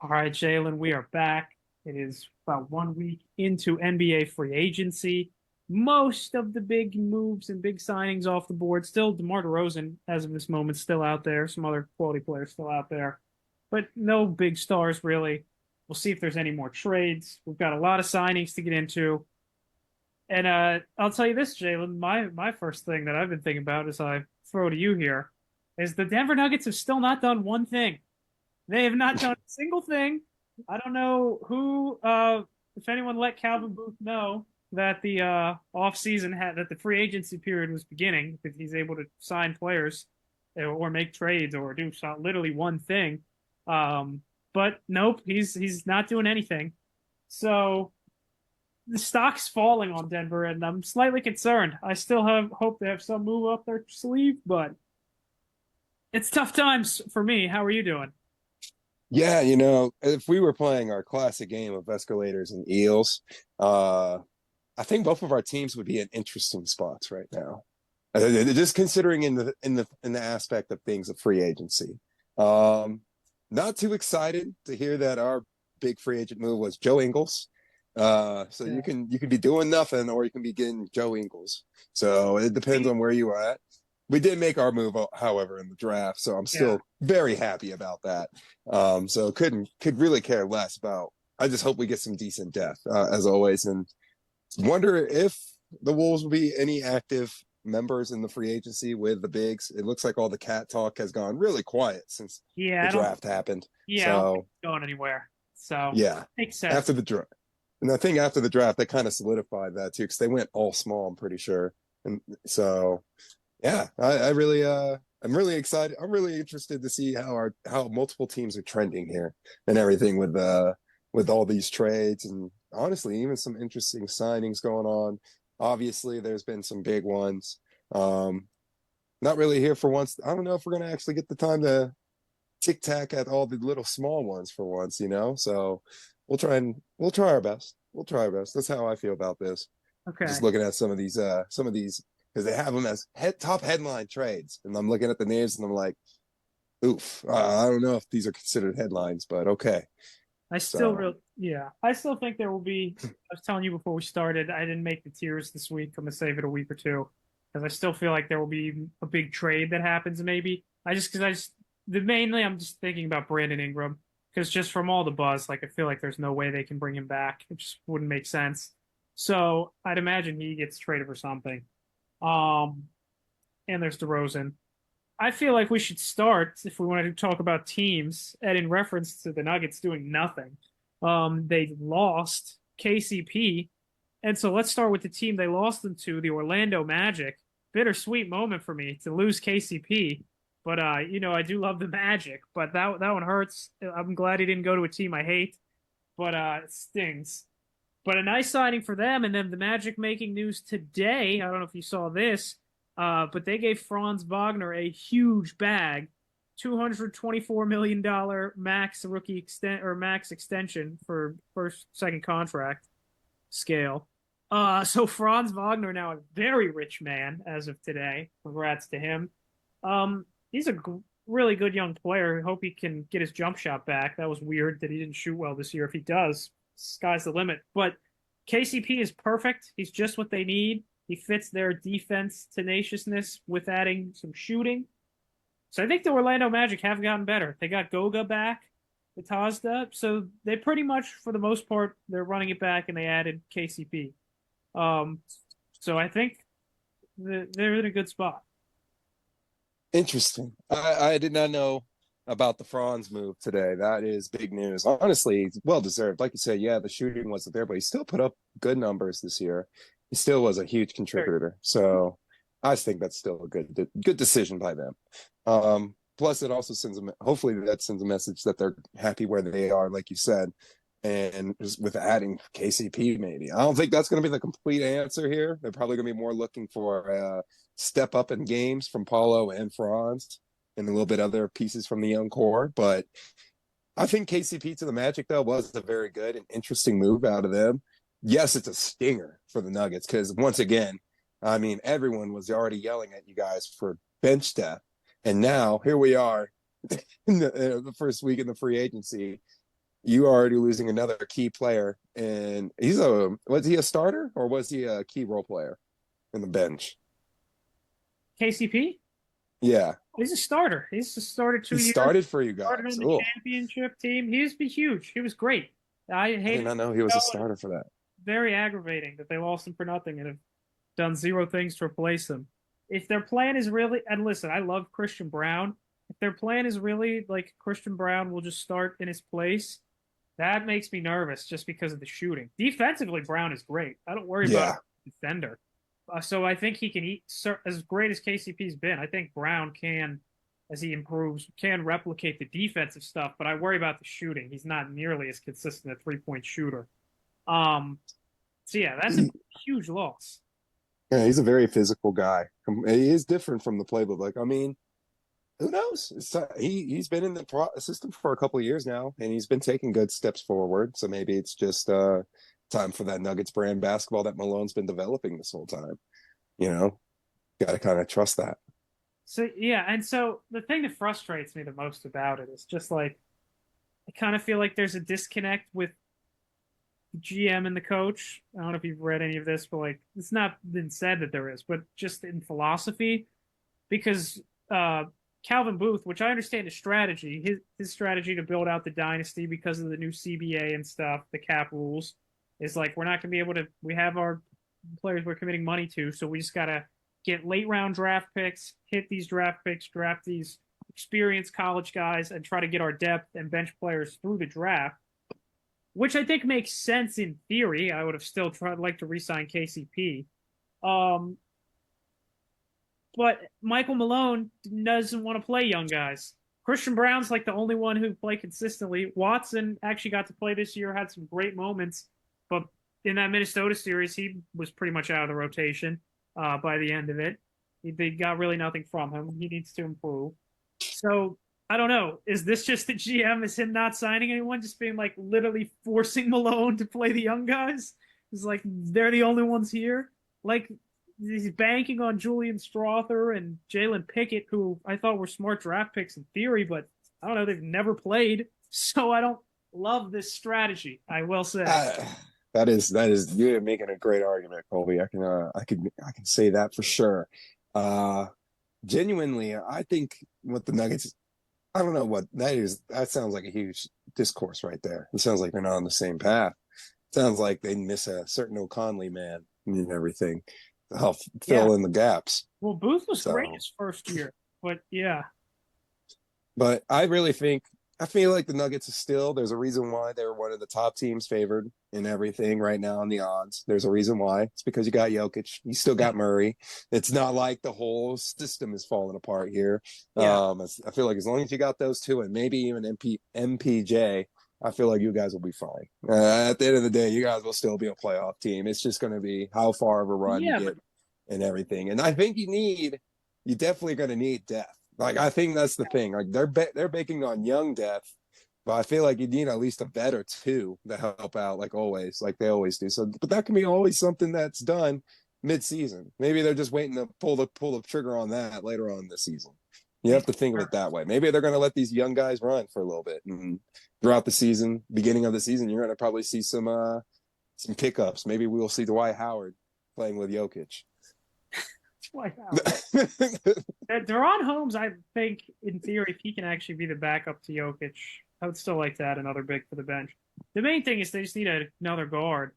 All right, Jalen, we are back. It is about 1 week into NBA free agency. Most of the big moves and big signings off the board. Still, DeMar DeRozan, as of this moment, still out there. Some other quality players still out there, but no big stars really. We'll see if there's any more trades. We've got a lot of signings to get into. And I'll tell you this, Jalen, my first thing that I've been thinking about as I throw to you here is the Denver Nuggets have still not done one thing. They have not done a single thing. I don't know if anyone let Calvin Booth know that the offseason had that the free agency period was beginning, that he's able to sign players or make trades or do literally one thing. But nope, he's not doing anything. So the stock's falling on Denver, and I'm slightly concerned. I still have hope they have some move up their sleeve, but it's tough times for me. How are you doing? Yeah, if we were playing our classic game of escalators and eels, I think both of our teams would be in interesting spots right now. Just considering in the aspect of things of free agency. Not too excited to hear that our big free agent move was Joe Ingles. So Yeah. you can be doing nothing or you can be getting Joe Ingles. So it depends on where you are at. We did make our move, however, in the draft, so I'm Yeah. still very happy about that. So could really care less about. I just hope we get some decent depth, as always, and wonder if the Wolves will be any active members in the free agency with the bigs. It looks like all the cat talk has gone really quiet since Yeah, the I don't. draft happened. Yeah, I don't think So it's going anywhere. So yeah, makes sense. after the draft, and I think after the draft, they kind of solidified that too because they went all small. I'm pretty sure, and so. Yeah, I really I'm really excited. I'm really interested to see how multiple teams are trending here and everything with all these trades and honestly even some interesting signings going on. Obviously, there's been some big ones. Not really here for once. I don't know if we're gonna actually get the time to tic tac at all the little small ones for once. So we'll try our best. We'll try our best. That's how I feel about this. Okay. Just looking at some of these because they have them as top headline trades, and I'm looking at the names and I'm like, oof, I don't know if these are considered headlines, but okay. So I still think there will be. I was telling you before we started, I didn't make the tiers this week. I'm gonna save it a week or two because I still feel like there will be a big trade that happens. Maybe mainly I'm just thinking about Brandon Ingram because just from all the buzz, like I feel like there's no way they can bring him back. It just wouldn't make sense. So I'd imagine he gets traded for something. Um, and there's DeRozan. I feel like we should start if we wanted to talk about teams, and in reference to the Nuggets doing nothing. They lost KCP, and so let's start with the team they lost them to, the Orlando Magic. Bittersweet moment for me to lose KCP, but I do love the Magic, but that one hurts. I'm glad he didn't go to a team I hate, but it stings. But a nice signing for them, and then the Magic making news today. I don't know if you saw this, but they gave Franz Wagner a huge bag, $224 million max rookie extent or max extension for first second contract scale. So Franz Wagner now a very rich man as of today. Congrats to him. He's a really good young player. Hope he can get his jump shot back. That was weird that he didn't shoot well this year. If he does, sky's the limit. But KCP is perfect. He's just what they need. He fits their defense tenaciousness with adding some shooting. So I think the Orlando Magic have gotten better. They got Goga back, Bethesda. So they pretty much, for the most part, they're running it back and they added KCP. Um, so I think they're in a good spot. interesting. I did not know about the Franz move today. That is big news. Honestly, well deserved. Like you said, yeah, the shooting wasn't there, but he still put up good numbers this year. He still was a huge contributor. So I just think that's still a good decision by them. Plus, it also hopefully that sends a message that they're happy where they are, like you said, and just with adding KCP, maybe. I don't think that's going to be the complete answer here. They're probably going to be more looking for a step up in games from Paulo and Franz and a little bit other pieces from the young core. But I think KCP to the Magic, though, was a very good and interesting move out of them. Yes, it's a stinger for the Nuggets because, once again, I mean, everyone was already yelling at you guys for bench depth. And now here we are in the first week in the free agency. you are already losing another key player, and was he a starter or was he a key role player in the bench? KCP? Yeah, He's a starter. He's just started he 2 years. started for you Started guys. on the Oh, championship team. He used to be huge. He was great. I I did hated not it know he was so, a and starter for that. very aggravating that they lost him for nothing and have done zero things to replace him. If their plan is really, and listen, I love Christian Brown. If their plan is really like Christian Brown will just start in his place, that makes me nervous just because of the shooting. Defensively, Brown is great. I don't worry about Yeah, a defender. So I think he can eat as great as KCP's been. I think Brown can, as he improves, can replicate the defensive stuff. But I worry about the shooting. He's not nearly as consistent a 3-point shooter. Um, so yeah, that's a huge loss. yeah, he's a very physical guy. He is different from the playbook. Like, I mean, who knows? He's been in the system for a couple of years now, and he's been taking good steps forward. So maybe it's just time for that Nuggets brand basketball that Malone's been developing this whole time. You know, got to kind of trust that. So yeah, and so the thing that frustrates me the most about it is just like I kind of feel like there's a disconnect with the GM and the coach. I don't know if you've read any of this, but like it's not been said that there is, but just in philosophy, because Calvin Booth, which I understand his strategy, his strategy to build out the dynasty because of the new CBA and stuff, the cap rules, is like we're not going to be able to. We have our players we're committing money to, so we just got to get late round draft picks, hit these draft picks, draft these experienced college guys, and try to get our depth and bench players through the draft, which I think makes sense in theory. I would have still tried like to re-sign KCP. Um, but Michael Malone doesn't want to play young guys. Christian Brown's like the only one who played consistently. Watson actually got to play this year, had some great moments, but in that Minnesota series, he was pretty much out of the rotation by the end of it. They got really nothing from him. He needs to improve. So I don't know. Is this just the GM? Is him not signing anyone, just being like literally forcing Malone to play the young guys? It's like they're the only ones here. Like he's banking on Julian Strother and Jalen Pickett, who I thought were smart draft picks in theory, but I don't know. They've never played, so I don't love this strategy. I will say. Uh, that is you're making a great argument, Colby. I can say that for sure. Uh, Genuinely, I think what the Nuggets. I don't know what that is. That sounds like a huge discourse right there. It sounds like they're not on the same path. Sounds like they miss a certain O'Conley man and everything to help Yeah. fill in the gaps. Well, Booth was great So, his first year, but yeah, but I really think I feel like the Nuggets is still. There's a reason why they're one of the top teams favored in everything right now on the odds. There's a reason why. It's because you got Jokic. You still got Murray. It's not like the whole system is falling apart here. yeah. I feel like as long as you got those two, and maybe even MPJ, I feel like you guys will be fine. At the end of the day, you guys will still be a playoff team. It's just going to be how far of a run you Yeah, but get and everything. And I think you definitely going to need depth. Like I think that's the thing. Like they're banking on young depth, but I feel like you need at least a vet or two to help out, like they always do. So, but that can be always something that's done mid-season. Maybe they're just waiting to pull the trigger on that later on this season. You have to think of it that way. Maybe they're going to let these young guys run for a little bit, and throughout the season, beginning of the season, you're going to probably see some pickups. Maybe we will see Dwight Howard playing with Jokic. Deron Holmes, I think, in theory, if he can actually be the backup to Jokic, I would still like to add another big for the bench. The main thing is they just need another guard.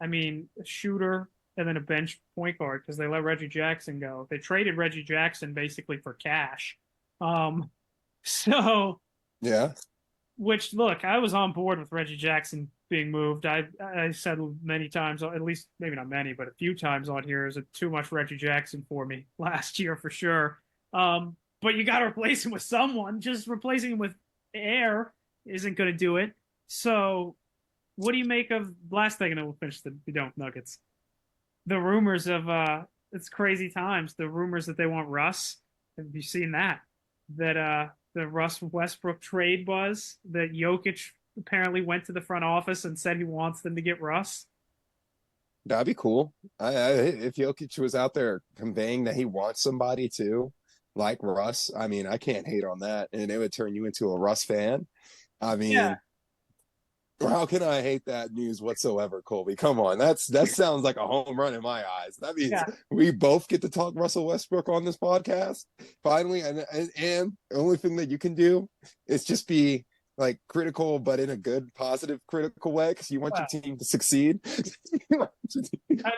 I mean, a shooter and then a bench point guard because they let Reggie Jackson go. They traded Reggie Jackson basically for cash. Um, so Yeah. which look, I was on board with Reggie Jackson being moved. I said many times, at least maybe not many, but a few times on here, is it too much Reggie Jackson for me last year for sure. But you got to replace him with someone. Just replacing him with air isn't going to do it. So, what do you make of last thing? And then we'll finish the don't Nuggets. The rumors of it's crazy times. The rumors that they want Russ. Have you seen that? That the Russ Westbrook trade was that Jokic apparently went to the front office and said he wants them to get Russ. That'd be cool. If Jokic was out there conveying that he wants somebody too, like Russ, I mean, I can't hate on that, and it would turn you into a Russ fan. I Yeah, mean, How can I hate that news whatsoever, Colby? Come on, that sounds like a home run in my eyes. That means Yeah. we both get to talk Russell Westbrook on this podcast finally, and the only thing that you can do is just be like critical, but in a good, positive, critical way, because you want Well, your team to succeed. I mean,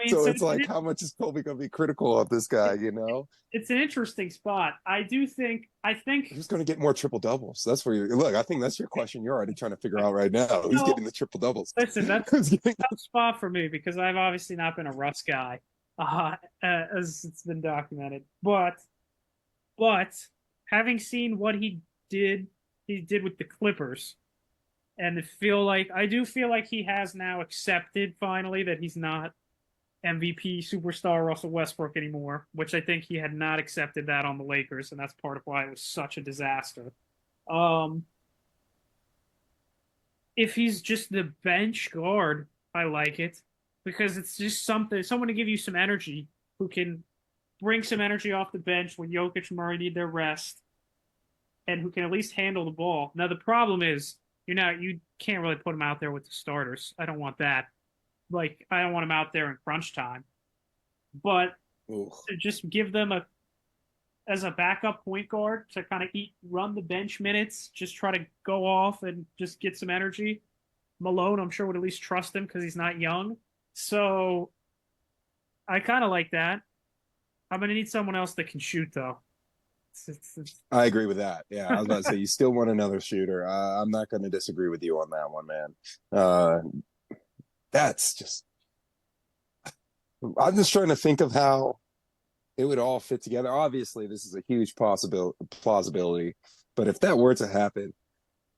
So so it's like, how much is Colby gonna be critical of this guy? You know, it's an interesting spot. I think who's going to get more triple doubles? That's where you look. I think that's your question. You're already trying to figure out right now. Who's no, getting the triple doubles? listen, that's Who's getting a tough spot for me because I've obviously not been a Russ guy, as it's been documented. But having seen what he did with the Clippers, and I do feel like he has now accepted finally that he's not MVP superstar Russell Westbrook anymore, which I think he had not accepted that on the Lakers, and that's part of why it was such a disaster. Um, if he's just the bench guard, I like it because it's just someone to give you some energy who can bring some energy off the bench when Jokic and Murray need their rest and who can at least handle the ball. Now the problem is you can't really put him out there with the starters. I don't want that. Like I don't want him out there in crunch time. But Ooh. to just give them as a backup point guard to kind of run the bench minutes, just try to go off and just get some energy. Malone, I'm sure would at least trust him because he's not young. So I kind of like that. I'm gonna need someone else that can shoot though. I agree with that. Yeah, I was about to say you still want another shooter. I'm not going to disagree with you on that one, man. That's just. I'm just trying to think of how it would all fit together. Obviously, this is a huge plausibility, but if that were to happen,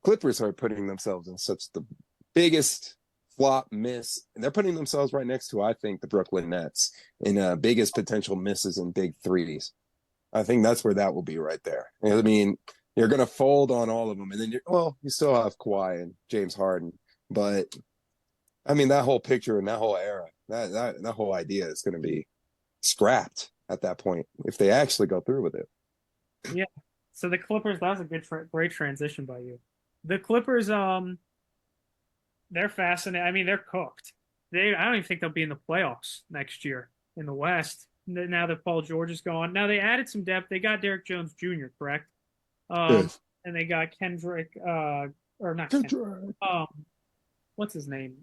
Clippers are putting themselves in such the biggest flop miss, and they're putting themselves right next to, I think, the Brooklyn Nets in biggest potential misses in big threes. I think that's where that will be right there. I mean, you're going to fold on all of them, and then you still have Kawhi and James Harden, but I mean that whole picture and that whole era, that whole idea is going to be scrapped at that point if they actually go through with it. Yeah. So the Clippers, that was a great transition by you. The Clippers, they're fascinating. I mean, they're cooked. I don't even think they'll be in the playoffs next year in the West. Now that Paul George is gone. Now they added some depth. They got Derrick Jones Jr., correct? Good. And they got Kendrick, or not Kendrick. What's his name?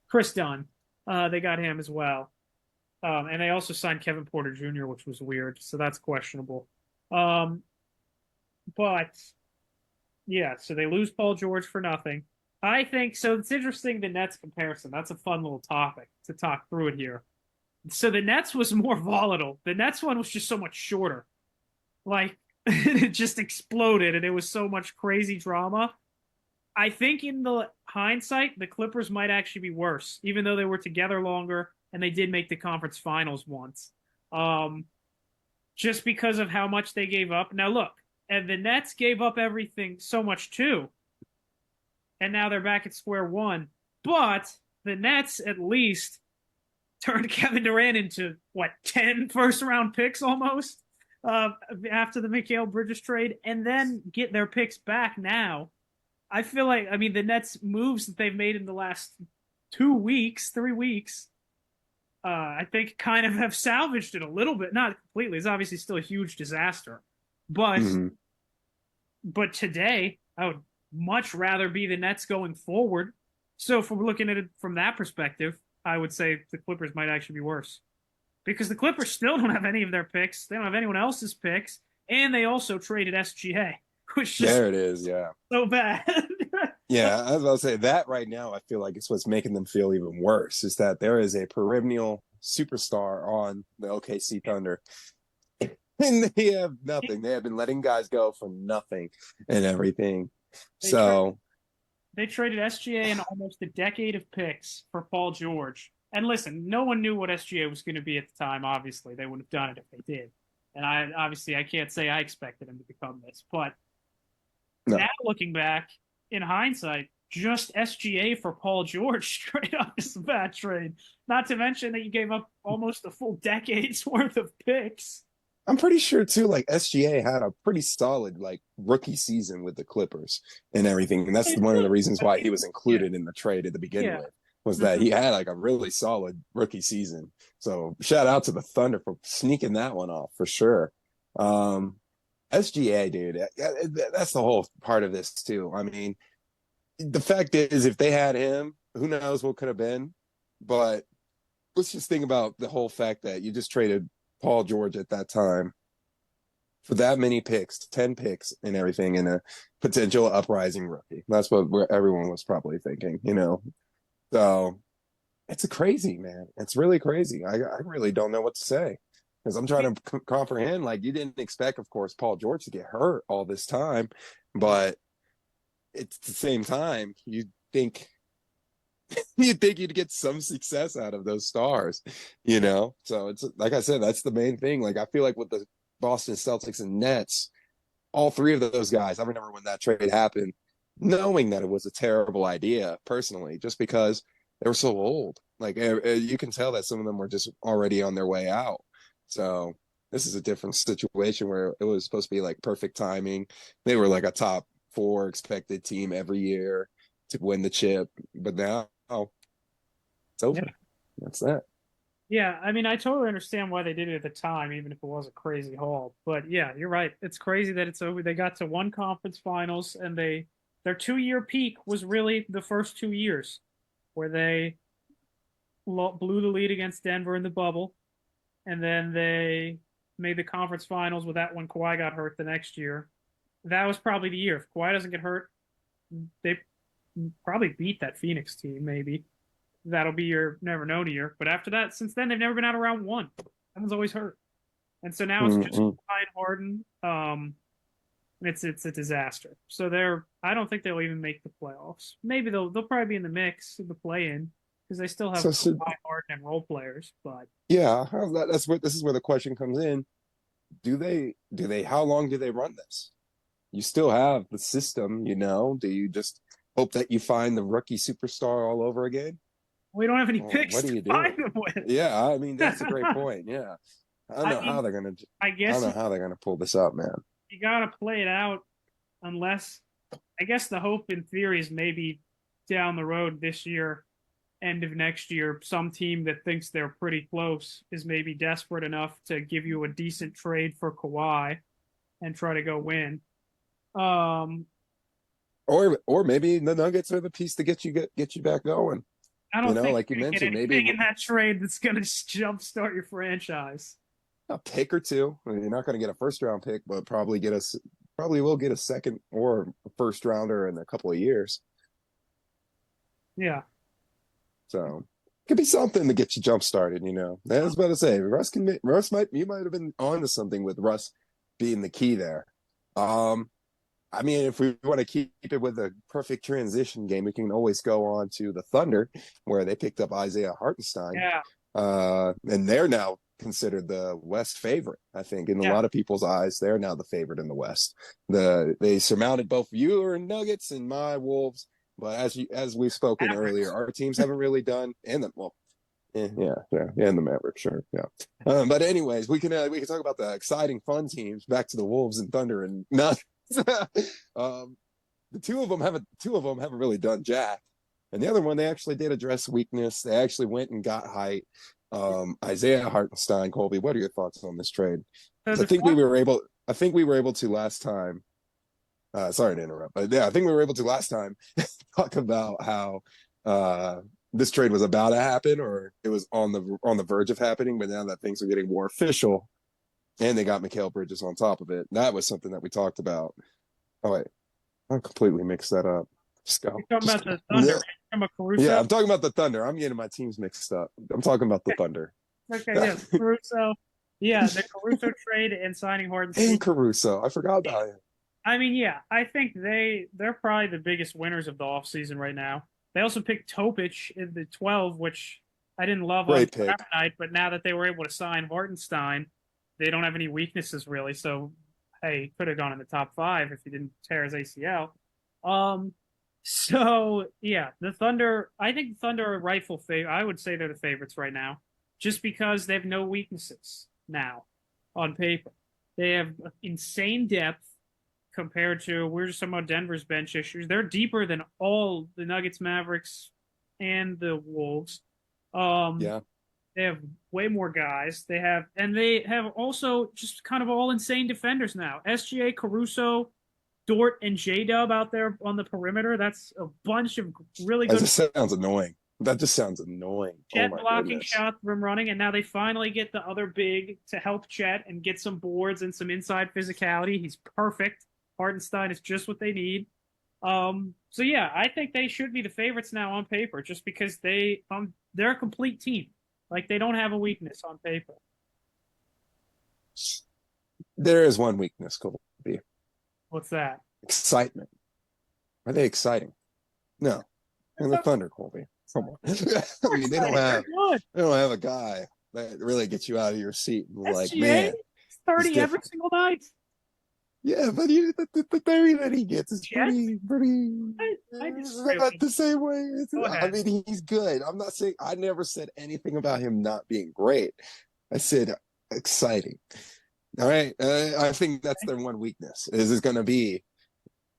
Chris Dunn. They got him as well. And they also signed Kevin Porter Jr., which was weird. So that's questionable. But yeah, so they lose Paul George for nothing. I think so. It's interesting the Nets comparison. That's a fun little topic to talk through it here. So the Nets was more volatile. The Nets one was just so much shorter. Like it just exploded and it was so much crazy drama. I think in the hindsight, the Clippers might actually be worse, even though they were together longer and they did make the conference finals once. Just because of how much they gave up. Now look, and the Nets gave up everything so much too. And now they're back at square one. But the Nets at least turned Kevin Durant into, 10 first-round picks almost after the Mikal Bridges trade, and then get their picks back now. I feel like, the Nets' moves that they've made in the last 3 weeks, I think kind of have salvaged it a little bit. Not completely. It's obviously still a huge disaster. But but today, I would much rather be the Nets going forward. So if we're looking at it from that perspective, I would say the Clippers might actually be worse. Because the Clippers still don't have any of their picks. They don't have anyone else's picks. And they also traded SGA, which is there it is, yeah. So bad. Yeah, I was about to say that right now, I feel like it's what's making them feel even worse is that there is a perennial superstar on the OKC Thunder. And they have nothing. They have been letting guys go for nothing and everything. They traded SGA and almost a decade of picks for Paul George. And listen, no one knew what SGA was going to be at the time, obviously. They would have done it if they did. And I can't say I expected him to become this. But now looking back, in hindsight, just SGA for Paul George straight up is a bad trade. Not to mention that you gave up almost a full decade's worth of picks. I'm pretty sure too, like SGA had a pretty solid like rookie season with the Clippers and everything. And that's one of the reasons why he was Yeah, included in the trade to begin yeah. with, was that Mhm. he had like a really solid rookie season. So shout out to the Thunder for sneaking that one off for sure. Um SGA, dude, that's the whole part of this too. I mean, the fact is, if they had him, who knows what could have been. But let's just think about the whole fact that you just traded Paul George at that time for that many picks, 10 picks and everything, and a potential uprising rookie. That's what everyone was probably thinking, you know? So it's a crazy, man. It's really crazy. I really don't know what to say because I'm trying to comprehend. Like, you didn't expect, of course, Paul George to get hurt all this time, but it's the same time think you'd think you'd get some success out of those stars, you know? So it's like I said, that's the main thing. Like, I feel like with the Boston Celtics and Nets, all three of those guys, I remember when that trade happened, knowing that it was a terrible idea personally, just because they were so old. Like, you can tell that some of them were just already on their way out. So this is a different situation where it was supposed to be like perfect timing. They were like a top four expected team every year to win the chip, but now it's Yeah. over. That's that. Yeah, I mean, I totally understand why they did it at the time, even if it was a crazy haul. But yeah, you're right. It's crazy that it's over. They got to one conference finals, and their 2 year peak was really the first 2 years, where they blew the lead against Denver in the bubble, and then they made the conference finals with that when Kawhi got hurt the next year. That was probably the year. If Kawhi doesn't get hurt, they probably beat that Phoenix team, maybe. That'll be your never known year. But after that, since then, they've never been out of round one. Someone's always hurt. And so now it's just Mm-mm. Ryan Harden. It's a disaster. So I don't think they'll even make the playoffs. Maybe they'll probably be in the mix of the play in because they still have So Ryan Harden and role players. But yeah, that's what this is where the question comes in. Do they how long do they run this? You still have the system, you know. Do you just hope that you find the rookie superstar all over again? we don't have any Or picks what do to you do? find them with. Yeah, I mean that's a great point. Yeah. I don't I know how mean, they're gonna I I don't guess know how they're gonna pull this up, man. you gotta play it out unless I guess the hope in theory is maybe down the road this year, end of next year, some team that thinks they're pretty close is maybe desperate enough to give you a decent trade for Kawhi and try to go win. Um, Or maybe the Nuggets are the piece to get you back going. I You don't know, think like you you're gonna get mentioned, maybe anything in that trade that's gonna jumpstart your franchise. a pick or two. I mean, you're not going to get a first round pick, but probably will get a second or a first rounder in a couple of years. Yeah. So could be something to get you jump started. You know, I was about to say Russ might you might have been onto something with Russ being the key there. Um, I mean, if we want to keep it with a perfect transition game, we can always go on to the Thunder, where they picked up Isaiah Hartenstein, Yeah. and they're now considered the West favorite. I think in a Yeah. lot of people's eyes, they're now the favorite in the West. They surmounted both your Nuggets and my Wolves, but as we've spoken earlier, Mavericks. our teams haven't really done, and the well, and the Mavericks, sure, yeah. But anyways, we can talk about the exciting, fun teams. Back to the Wolves and Thunder, and not the two of them haven't really done jack, and the other one they actually did address weakness. They actually went and got height. Isaiah Hartenstein, Colby, what are your thoughts on this trade? So Because I think we were able to last time. Sorry to interrupt, but yeah, I think we were able to last time talk about how this trade was about to happen, or it was on the verge of happening. But now that things are getting more official, and they got Mikal Bridges on top of it, that was something that we talked about. Oh wait, I completely mixed that up. Just go. You're talking Just about the go. Thunder, right? You're talking about Yeah, Caruso? I'm talking about the Thunder. I'm getting my teams mixed up. I'm talking about the Thunder. Okay, yeah, Caruso. Yeah, the Caruso trade and signing Hardenstein. And Caruso. I forgot about him. I mean, yeah, I think they're probably the biggest winners of the offseason right now. They also picked Topic in the 12, which I didn't love on Great pick. draft night, but now that they were able to sign Hartenstein, they don't have any weaknesses really. So, hey, he could have gone in the top five if he didn't tear his ACL. Um, so yeah, the Thunder. I think the Thunder are rightful favorite. I would say they're the favorites right now, just because they have no weaknesses now on paper. They have insane depth compared to, we're just talking about Denver's bench issues. They're deeper than all the Nuggets, Mavericks, and the Wolves. Um, Yeah. they have way more guys. They have also just kind of all insane defenders now. SGA, Caruso, Dort, and J-Dub out there on the perimeter. That's a bunch of really That good just sounds annoying. That just sounds annoying. Oh Chet my blocking goodness. shots, rim running, and now they finally get the other big to help Chet and get some boards and some inside physicality. He's perfect. Hartenstein is just what they need. So yeah, I think they should be the favorites now on paper, just because they're a complete team. Like they don't have a weakness on paper. There is one weakness, Colby. What's that? Excitement. Are they exciting? No. And the Thunder, Colby. Come on. I mean, they don't have a guy that really gets you out of your seat and like, SGA man, 30 every single night. yeah, but the 30 that he gets is Chet? pretty I disagree not with the same way. Go I ahead. mean, he's good. I'm not saying I never said anything about him not being great. I said exciting. All right. I think that's their one weakness.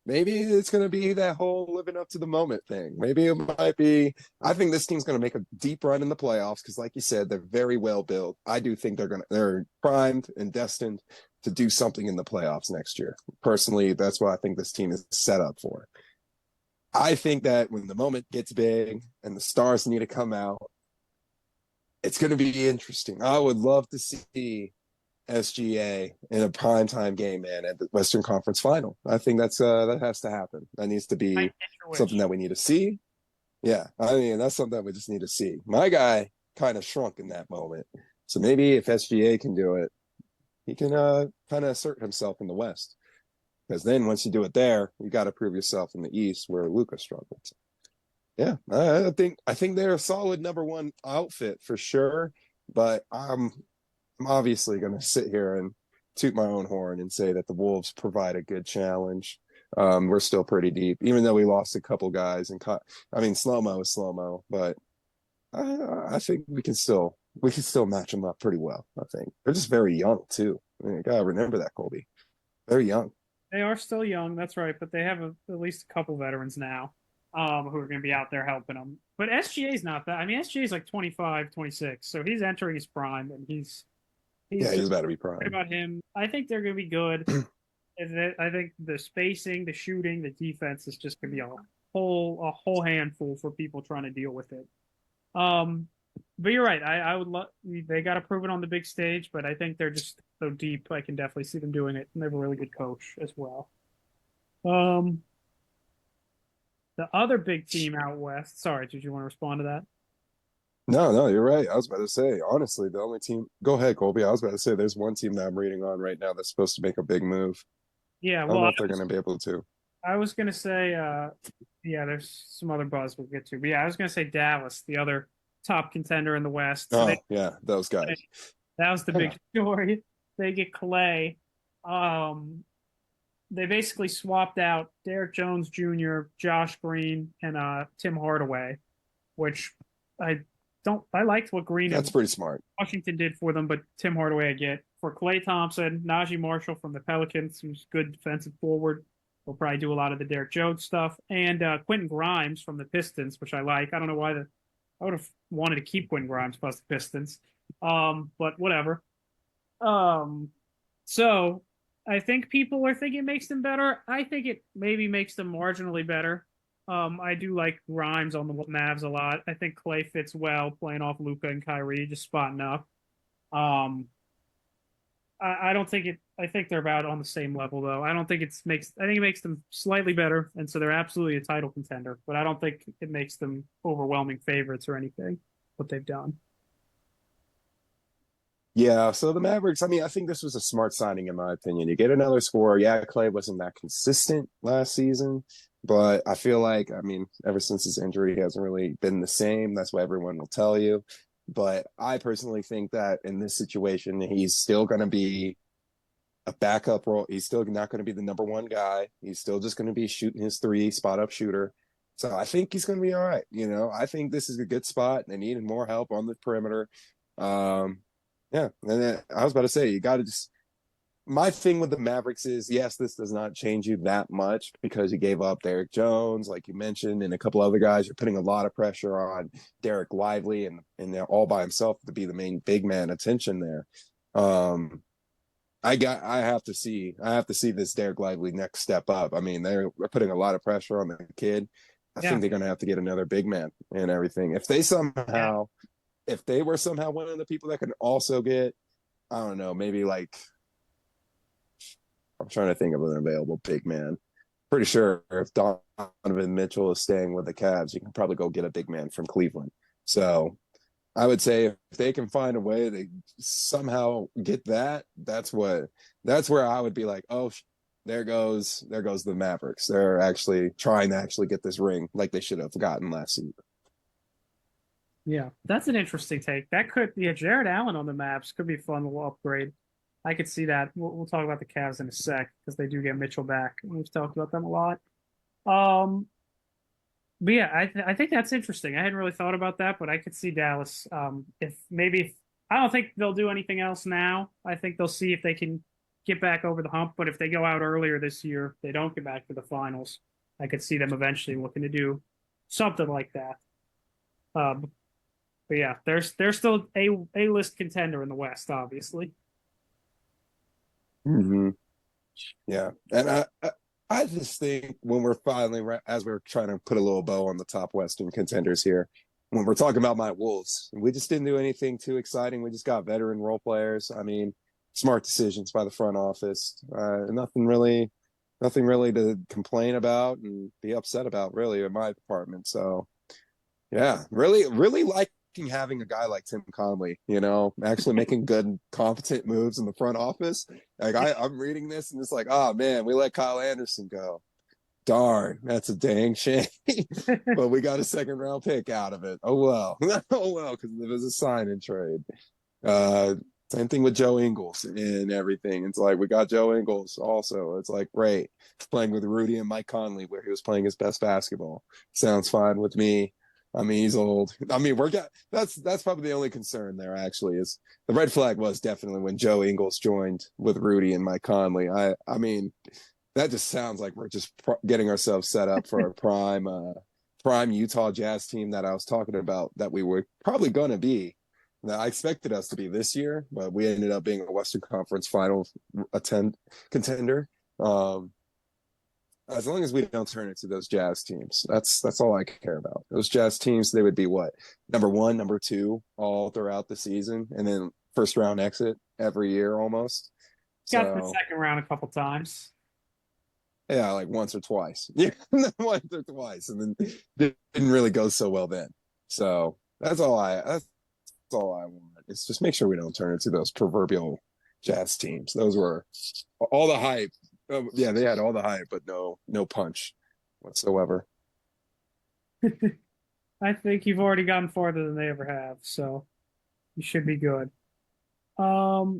Maybe it's going to be that whole living up to the moment thing. Maybe it might be. I think this team's going to make a deep run in the playoffs because, like you said, they're very well built. I do think they're primed and destined to do something in the playoffs next year. Personally, that's what I think this team is set up for. I think that when the moment gets big and the stars need to come out, it's going to be interesting. I would love to see SGA in a primetime game, man, at the Western Conference Final. I think that has to happen. That needs to be something that we need to see. Yeah, I mean, that's something that we just need to see. My guy kind of shrunk in that moment. So maybe if SGA can do it, he can kind of assert himself in the West. Because then once you do it there, you got to prove yourself in the East where Luka struggled. So, yeah, I think they're a solid number one outfit for sure. But I'm obviously going to sit here and toot my own horn and say that the Wolves provide a good challenge. We're still pretty deep, even though we lost a couple guys. I mean, slow-mo is slow-mo, but I think we can still match them up pretty well. I think they're just very young too. I mean, you gotta remember that, Colby. They're young. They are still young, that's right, but they have at least a couple veterans now who are going to be out there helping them. But SGA is not that. I mean, SGA is like 25, 26, so he's entering his prime, and he's Yeah, he's just about to be right prime. about him. I think they're going to be good. I think the spacing, the shooting, the defense is just going to be a whole handful for people trying to deal with it. Um, but you're right. I would love they got to prove it on the big stage, but I think they're just so deep. I can definitely see them doing it, and they have a really good coach as well. Um, the other big team out west. Sorry, did you want to respond to that? No, you're right. I was about to say, honestly, the only team. Go ahead, Colby. I was about to say, there's one team that I'm reading on right now that's supposed to make a big move. Yeah, I don't well, know if they're going to be able to. I was gonna say, yeah, there's some other buzz we'll get to, but yeah, I was gonna say Dallas, the other top contender in the West. So Oh, yeah, those guys. that was the big story. They get Clay. Um, they basically swapped out Derek Jones Jr., Josh Green, and Tim Hardaway, which I don't. I liked what Green That's and pretty smart. Washington did for them, but Tim Hardaway I get for Clay Thompson, Najee Marshall from the Pelicans, who's good defensive forward. Will probably do a lot of the Derek Jones stuff, and Quentin Grimes from the Pistons, which I like. I don't know why I would have wanted to keep Quentin Grimes plus the Pistons, but whatever. Um, so I think people are thinking it makes them better. I think it maybe makes them marginally better. I do like Grimes on the Mavs a lot. I think Clay fits well playing off Luka and Kyrie, just spotting up. Um, I don't think it. I think they're about on the same level, though. I don't think it's makes. I think it makes them slightly better, and so they're absolutely a title contender. But I don't think it makes them overwhelming favorites or anything. What they've done. Yeah, so the Mavericks, I mean, I think this was a smart signing in my opinion. You get another scorer. Yeah, Clay wasn't that consistent last season, but I feel like, I mean, ever since his injury, he hasn't really been the same. That's what everyone will tell you. But I personally think that in this situation, he's still going to be a backup role. He's still not going to be the number one guy. He's still just going to be shooting his three, spot up shooter. So I think he's going to be all right. You know, I think this is a good spot. They needed more help on the perimeter. Yeah, and then I was about to say, you got to just my thing with the Mavericks is, yes, this does not change you that much because you gave up Derek Jones, like you mentioned, and a couple other guys. You're putting a lot of pressure on Derek Lively and all by himself to be the main big man attention there. I have to see this Derek Lively next step up. I mean, they're putting a lot of pressure on the kid. I Yeah. think they're going to have to get another big man and everything. If they were somehow one of the people that can also get, I don't know, maybe like, I'm trying to think of an available big man. Pretty sure if Donovan Mitchell is staying with the Cavs, you can probably go get a big man from Cleveland. So I would say if they can find a way to somehow get that, that's where I would be like, oh, there goes the Mavericks. They're actually trying to actually get this ring like they should have gotten last season. Yeah, that's an interesting take. That could, yeah, Jared Allen on the maps could be fun to upgrade. I could see that. We'll talk about the Cavs in a sec because they do get Mitchell back. We've talked about them a lot. Um, but yeah, I think that's interesting. I hadn't really thought about that, but I could see Dallas. If maybe I don't think they'll do anything else now. I think they'll see if they can get back over the hump. But if they go out earlier this year, they don't get back to the finals. I could see them eventually looking to do something like that. Um, but yeah, they're still a list contender in the West, obviously. Mm-hmm. Yeah, and I just think when we're finally, as we're trying to put a little bow on the top Western contenders here, when we're talking about my Wolves, we just didn't do anything too exciting. We just got veteran role players. I mean, smart decisions by the front office. Nothing really to complain about and be upset about, really, in my department. So, yeah, really liking having a guy like Tim Conley, actually making good, competent moves in the front office. Like I'm reading this and it's like, oh man, we let Kyle Anderson go. Darn, that's a dang shame. But we got a second round pick out of it. Oh well. Oh well, because it was a sign and trade. Same thing with Joe Ingles and everything. It's like we got Joe Ingles also. It's like great. Playing with Rudy and Mike Conley where he was playing his best basketball. Sounds fine with me. I mean, he's old. I mean, that's probably the only concern there. Actually, is the red flag was definitely when Joe Ingles joined with Rudy and Mike Conley. I mean, that just sounds like we're just getting ourselves set up for a prime Utah Jazz team that I was talking about that we were probably going to be. That I expected us to be this year, but we ended up being a Western Conference Final contender. As long as we don't turn it to those Jazz teams, that's all I care about. Those Jazz teams, they would be what, number 1, number 2, all throughout the season, and then first round exit every year almost. Got the second round a couple times. Yeah, like once or twice. Yeah, once or twice, and then didn't really go so well then. So that's all I want. It's just make sure we don't turn it to those proverbial Jazz teams. Those were all the hype. Yeah, they had all the hype, but no punch whatsoever. I think you've already gotten farther than they ever have, so you should be good. Okay,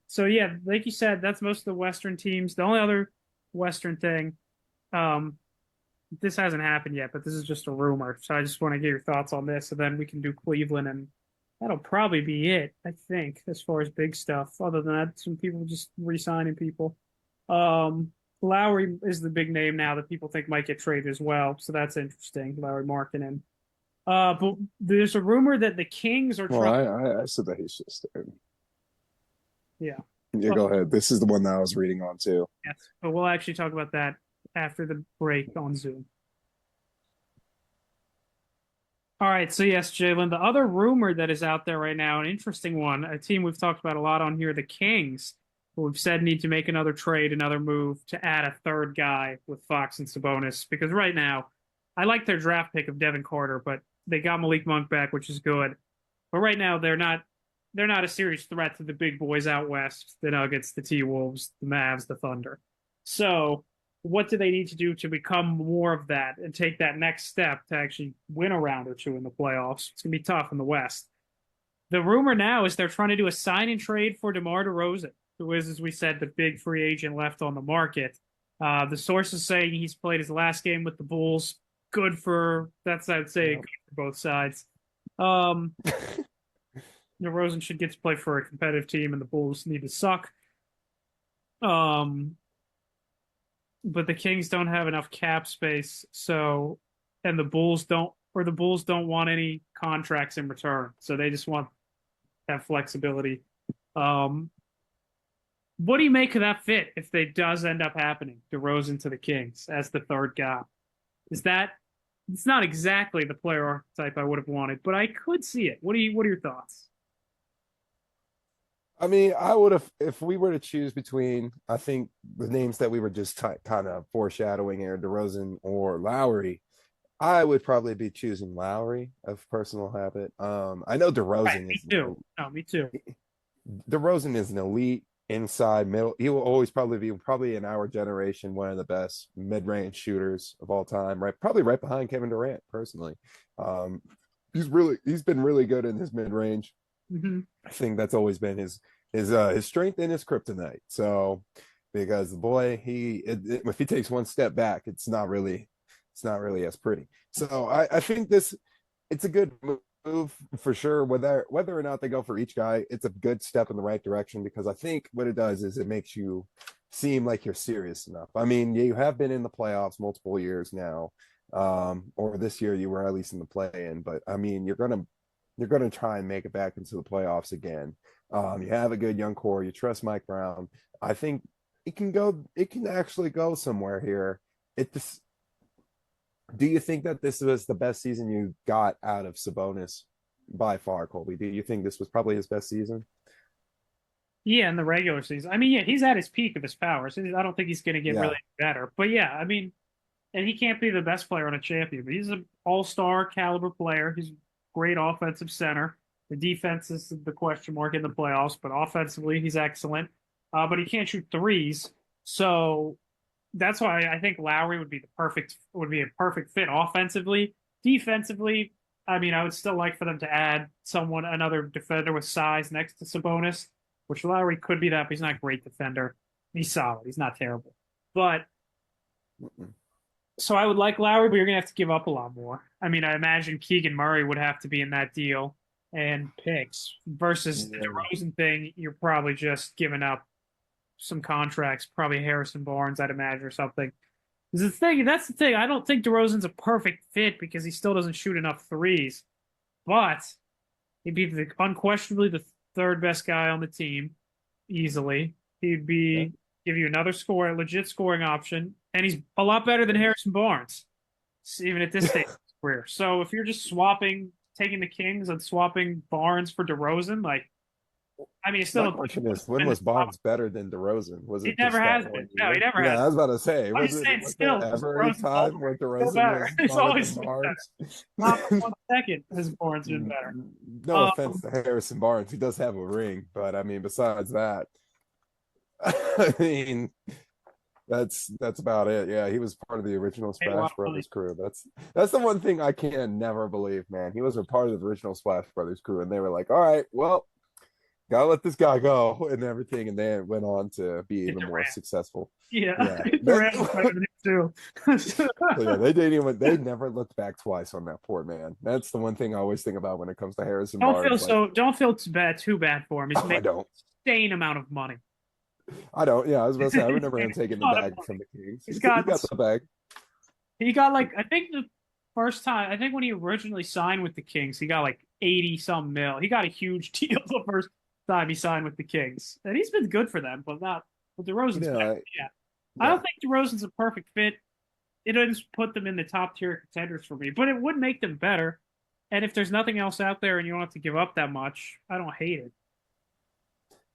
so yeah, like you said, that's most of the Western teams. The only other Western thing, this hasn't happened yet, but this is just a rumor, so I just want to get your thoughts on this, and then we can do Cleveland, and that'll probably be it, I think, as far as big stuff. Other than that, some people just re-signing people. Lowry is the big name now that people think might get traded as well, so that's interesting. Lowry Markkinen. But there's a rumor that the Kings are trying. Well, I said that he's just Yeah. Yeah, go ahead. This is the one that I was reading on too. Yes, but we'll actually talk about that after the break on Zoom. All right, so yes, Jalen, the other rumor that is out there right now, an interesting one, a team we've talked about a lot on here, the Kings, who we've said need to make another trade, another move to add a third guy with Fox and Sabonis, because right now, I like their draft pick of Devin Carter, but they got Malik Monk back, which is good. But right now, they're not a serious threat to the big boys out west, the Nuggets, the T-Wolves, the Mavs, the Thunder. So what do they need to do to become more of that and take that next step to actually win a round or two in the playoffs? It's going to be tough in the West. The rumor now is they're trying to do a sign and trade for DeMar DeRozan, who is, as we said, the big free agent left on the market. The sources saying he's played his last game with the Bulls. Good for, that's, I'd say, good for both sides. DeRozan should get to play for a competitive team, and the Bulls need to suck. Um, but the Kings don't have enough cap space, so and the Bulls don't want any contracts in return, so they just want that flexibility. Um, what do you make of that fit if they does end up happening? DeRozan to the Kings as the third guy. Is that it's not exactly the player archetype I would have wanted, but I could see it. What are your thoughts? I mean, I would have, if we were to choose between, I think the names that we were just kind of foreshadowing here, DeRozan or Lowry, I would probably be choosing Lowry of personal habit. I know Right, me too. No, me too. DeRozan is an elite inside middle. He will always probably in our generation one of the best mid-range shooters of all time. Right, probably right behind Kevin Durant. Personally, um, he's been really good in his mid-range. Hmm. I think that's always been his strength and his kryptonite. So because the boy if he takes one step back, it's not really as pretty. So I think it's a good move for sure. Whether or not they go for each guy, it's a good step in the right direction because I think what it does is it makes you seem like you're serious enough. I mean, you have been in the playoffs multiple years now, or this year you were at least in the play-in. But I mean, you're gonna try and make it back into the playoffs again. You have a good young core. You trust Mike Brown. I think it can go. It can actually go somewhere here. It just do you think that this was the best season you got out of Sabonis by far, Colby? Do you think this was probably his best season? Yeah, in the regular season. I mean, yeah, he's at his peak of his powers. I don't think he's going to get Yeah. really better. But yeah, I mean, and he can't be the best player on a champion, but he's an all-star caliber player. He's a great offensive center. The defense is the question mark in the playoffs, but offensively, he's excellent. But he can't shoot threes. So that's why I think Lowry would be a perfect fit offensively. Defensively, I mean, I would still like for them to add another defender with size next to Sabonis, which Lowry could be that, but he's not a great defender. He's solid. He's not terrible. But so I would like Lowry, but you're gonna have to give up a lot more. I mean, I imagine Keegan Murray would have to be in that deal and picks versus the Yeah. DeRozan thing. You're probably just giving up some contracts, probably Harrison Barnes, I'd imagine, or something. That's the thing. I don't think DeRozan's a perfect fit because he still doesn't shoot enough threes, but he'd be unquestionably the third best guy on the team easily. He'd Yeah. be give you another legit scoring option, and he's a lot better than Harrison Barnes, even at this stage of his career. So if you're just taking the Kings and swapping Barnes for DeRozan, like I mean, it's My still a question is, when was Barnes better than DeRozan? Was he it never just that has been. one No, he year? never Yeah, has. I was about to say, I'm was just it saying, was there still, ever a DeRozan's older. time where Still DeRozan better. was It's better always than been better. Barnes? Not for 1 second has Barnes been better. No offense Um, to Harrison Barnes, he does have a ring, but I mean, besides that, I mean, that's about it. Yeah, he was part of the original Made a lot Splash of money. Brothers crew. That's the one thing I can never believe, man. He was a part of the original Splash Brothers crew, and they were like, "All right, well, gotta let this guy go," and everything, and then went on to be Get even more Durant. successful. Yeah, Yeah, Durant was better than him too. so yeah, they didn't even they never looked back twice on that poor man. That's the one thing I always think about when it comes to Harrison Barnes. Like, Don't feel too bad for him. He's I making don't, an insane amount of money. I don't. Yeah, I was about to say I He's remember making him taking a the ton of bag money. from the Kings. He's He got got the bag. he got like I think the first time I think when he originally signed with the Kings, he got like 80 some mil. He got a huge deal the first time he signed with the Kings. And he's been good for them, but not but DeRozan's better. Yeah, Yeah. I yeah. don't think DeRozan's a perfect fit. It doesn't put them in the top tier contenders for me, but it would make them better. And if there's nothing else out there and you don't have to give up that much, I don't hate it.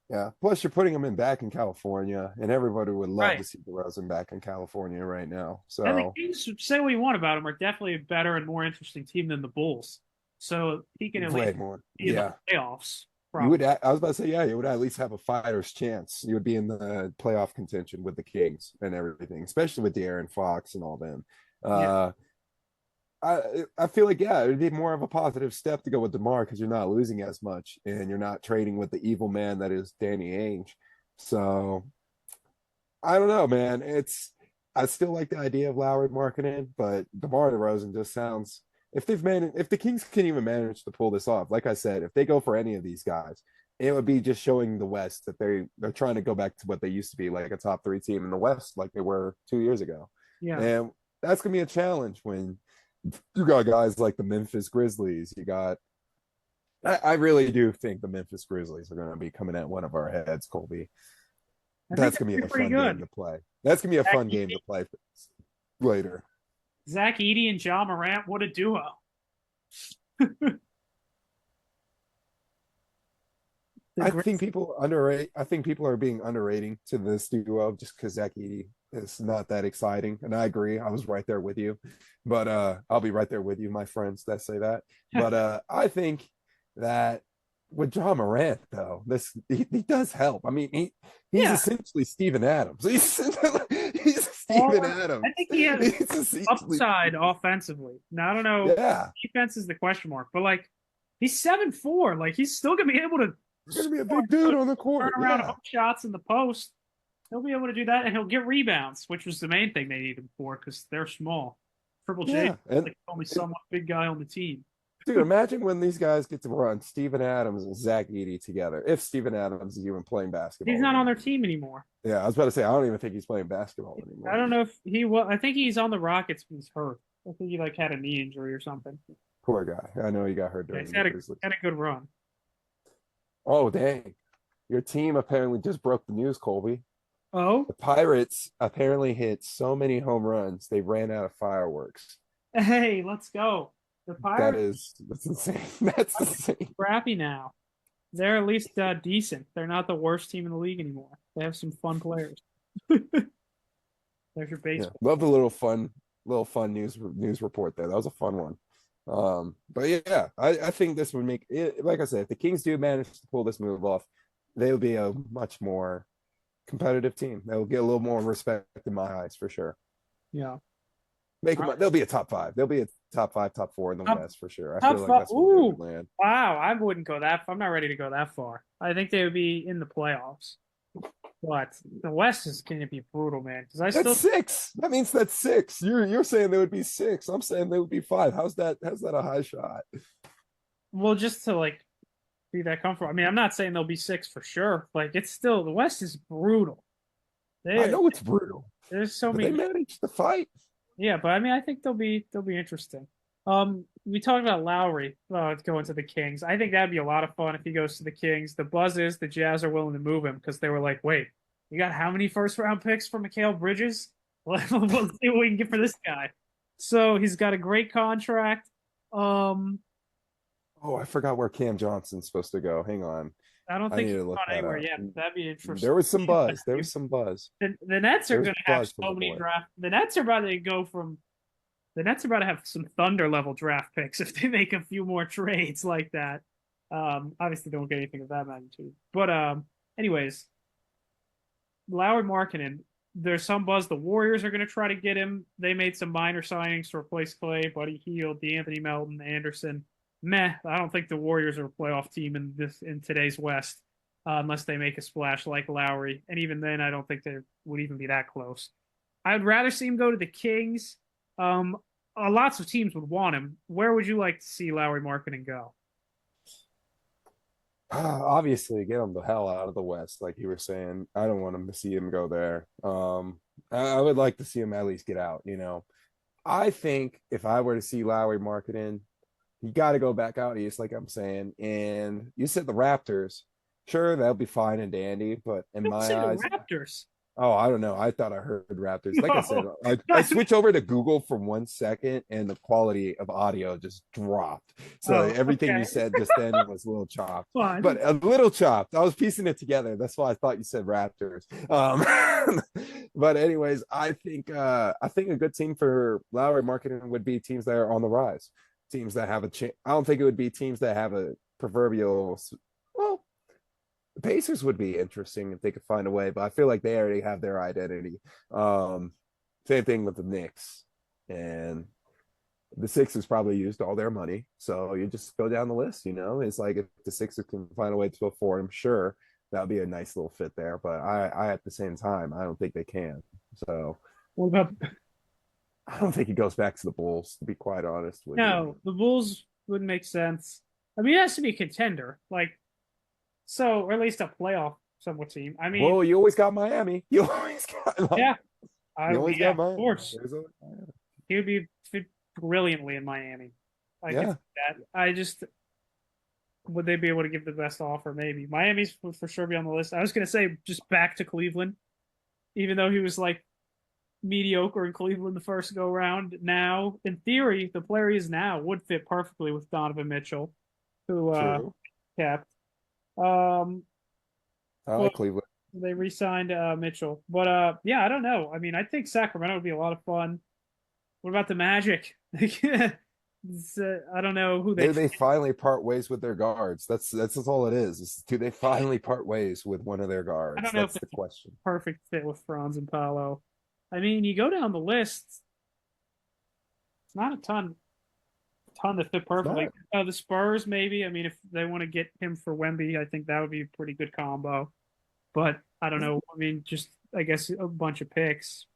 Yeah. Plus, you're putting him in back in California, and everybody would love Right. to see DeRozan back in California right now. And the So Kings, say what you want about him, are definitely a better and more interesting team than the Bulls. So he can at least way more. be in the Yeah. playoffs, You probably. would. I was about to say, yeah, you would at least have a fighter's chance. You would be in the playoff contention with the Kings and everything, especially with De'Aaron Fox and all them. Yeah. Uh, I feel like yeah, it'd be more of a positive step to go with DeMar because you're not losing as much and you're not trading with the evil man that is Danny Ainge. So I don't know, man. I still like the idea of Lowry marketing, but DeMar DeRozan just sounds if the Kings can even manage to pull this off, like I said, if they go for any of these guys, it would be just showing the West that they're trying to go back to what they used to be, like a top three team in the West, like they were 2 years ago. Yeah. And that's gonna be a challenge when you got guys like the Memphis Grizzlies. You got I really do think the Memphis Grizzlies are going to be coming at one of our heads, Colby. I think That's going to be a pretty fun good. game to play. That's going to be a Zach fun Edey, game to play later. Zach Edey and Ja Morant, what a duo. I think people underrate. I think people are being underrating to this duo just because Zach Edey is not that exciting, and I agree. I was right there with you, but I'll be right there with you, my friends that say that. But I think that with John Morant, though, he does help. I mean, he's essentially Steven Adams. He's Steven Adams. I think he has upside offensively. Now I don't know. Yeah, defense is the question mark, but like he's 7'4". Like he's still gonna be able to. He's gonna be a big dude on the court. Turn around hook shots in the post. He'll be able to do that, and he'll get rebounds, which was the main thing they need him for because they're small. Triple J is like only somewhat big guy on the team. Dude, imagine when these guys get to run Steven Adams and Zach Edey together. If Steven Adams is even playing basketball, he's not on their team anymore. Yeah, I was about to say I don't even think he's playing basketball anymore. I don't know if he will. I think he's on the Rockets. He's hurt. I think he like had a knee injury or something. Poor guy. I know he got hurt during He's had a good run. Oh dang! Your team apparently just broke the news, Colby. Oh, the Pirates apparently hit so many home runs they ran out of fireworks. Hey, let's go. The Pirates. That's insane. That's insane. Crappy now. They're at least decent. They're not the worst team in the league anymore. They have some fun players. There's your baseball. Yeah, love the little fun news report there. That was a fun one. But yeah, I think this would make it, like I said, if the Kings do manage to pull this move off, they will be a much more competitive team. They'll get a little more respect in my eyes for sure. Yeah. They'll be a top five. They'll be a top five, top four in the West for sure. I feel like that's where they would land. Wow, I wouldn't go that far. I'm not ready to go that far. I think they would be in the playoffs. But the West is going to be brutal, man. Because that's six. That means that's six. You're saying they would be six. I'm saying they would be five. How's that a high shot? Well, just to like be that comfortable. I mean, I'm not saying they'll be six for sure. Like it's still the West is brutal. I know it's brutal. There's so many. They managed to fight. Yeah, but I mean, I think they'll be interesting. We talked about Lowry going to the Kings. I think that'd be a lot of fun if he goes to the Kings. The buzz is the Jazz are willing to move him because they were like, wait, you got how many first-round picks for Mikal Bridges? We'll see what we can get for this guy. So he's got a great contract. Oh, I forgot where Cam Johnson's supposed to go. Hang on. I don't think he's gone anywhere yet. That'd be interesting. There was some buzz. The Nets are going to have so many draft. The Nets are about to go from. The Nets are about to have some Thunder level draft picks if they make a few more trades like that. Obviously, they won't get anything of that magnitude. But anyways, Lauri Markkanen. There's some buzz. The Warriors are going to try to get him. They made some minor signings to replace Clay, Buddy Hield, DeAnthony Melton, Anderson. Meh. I don't think the Warriors are a playoff team in today's West unless they make a splash like Lowry. And even then, I don't think they would even be that close. I'd rather see him go to the Kings. Lots of teams would want him. Where would you like to see Lauri Markkanen go? Obviously, get him the hell out of the West, like you were saying. I don't want him to see him go there. I would like to see him at least get out. I think if I were to see Lauri Markkanen, you got to go back out east, like I'm saying. And you said the Raptors. Sure, that'll be fine and dandy, but in my eyes, the Raptors. Oh, I don't know. I thought I heard Raptors. Like I said, I switched over to Google for 1 second, and the quality of audio just dropped. So everything you said just then was a little chopped. Fine. But a little chopped. I was piecing it together. That's why I thought you said Raptors. But anyways, I think a good team for Lauri Markkanen would be teams that are on the rise. Teams that have a chance. I don't think it would be teams that have a proverbial. Well, the Pacers would be interesting if they could find a way, but I feel like they already have their identity. Same thing with the Knicks, and the Sixers probably used all their money. So you just go down the list. It's like if the Sixers can find a way to afford them, sure, that would be a nice little fit there. But I at the same time, I don't think they can. So what about? I don't think he goes back to the Bulls, to be quite honest with you. No, the Bulls would make sense. I mean, it has to be a contender, like so, or at least a playoff somewhat team. I mean, Well, you always got Miami. You always got like yeah, you always yeah, got of Miami. course, There's always Miami. he would be fit brilliantly in Miami. I could Yeah. see that. I just would they be able to give the best offer? Maybe Miami's would for sure be on the list. I was gonna say just back to Cleveland, even though he was like mediocre in Cleveland the first go round. Now, in theory, the player he is now would fit perfectly with Donovan Mitchell, who True. kept. Um, I well, like Cleveland. they re-signed Mitchell, but yeah, I don't know. I mean, I think Sacramento would be a lot of fun. What about the Magic? I don't know who they. Do they finally part ways with their guards? That's all it is. Do they finally part ways with one of their I guards? don't know if That's the it's a question. perfect fit with Franz and Paolo. I mean, you go down the list. It's not a ton that fit It's perfectly. not. The Spurs, maybe. I mean, if they want to get him for Wemby, I think that would be a pretty good combo. But I don't know. I mean, just I guess a bunch of picks.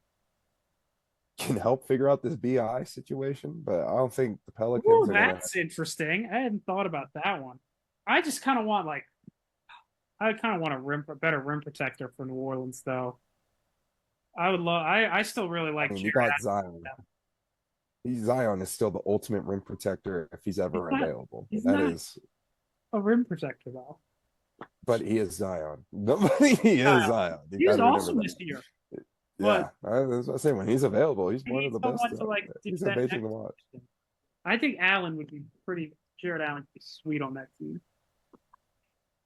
Can help figure out this BI situation, but I don't think the Ooh, Pelicans are gonna. that's interesting. I hadn't thought about that one. I just kind of want like I kind of want a better rim protector for New Orleans, though. I would love. I still really I like mean, you Jared got Zion. Allen. Zion is still the ultimate rim protector if he's He's ever not. available. He's That not is, a rim protector though. but he is Zion. He is Zion. You He got was to remember awesome that. this year, but Yeah, I was about to say when he's available, he's he one of needs the best. someone to like He's defend amazing to next watch. to him. I think Allen would be pretty. Jared Allen would be sweet on that team.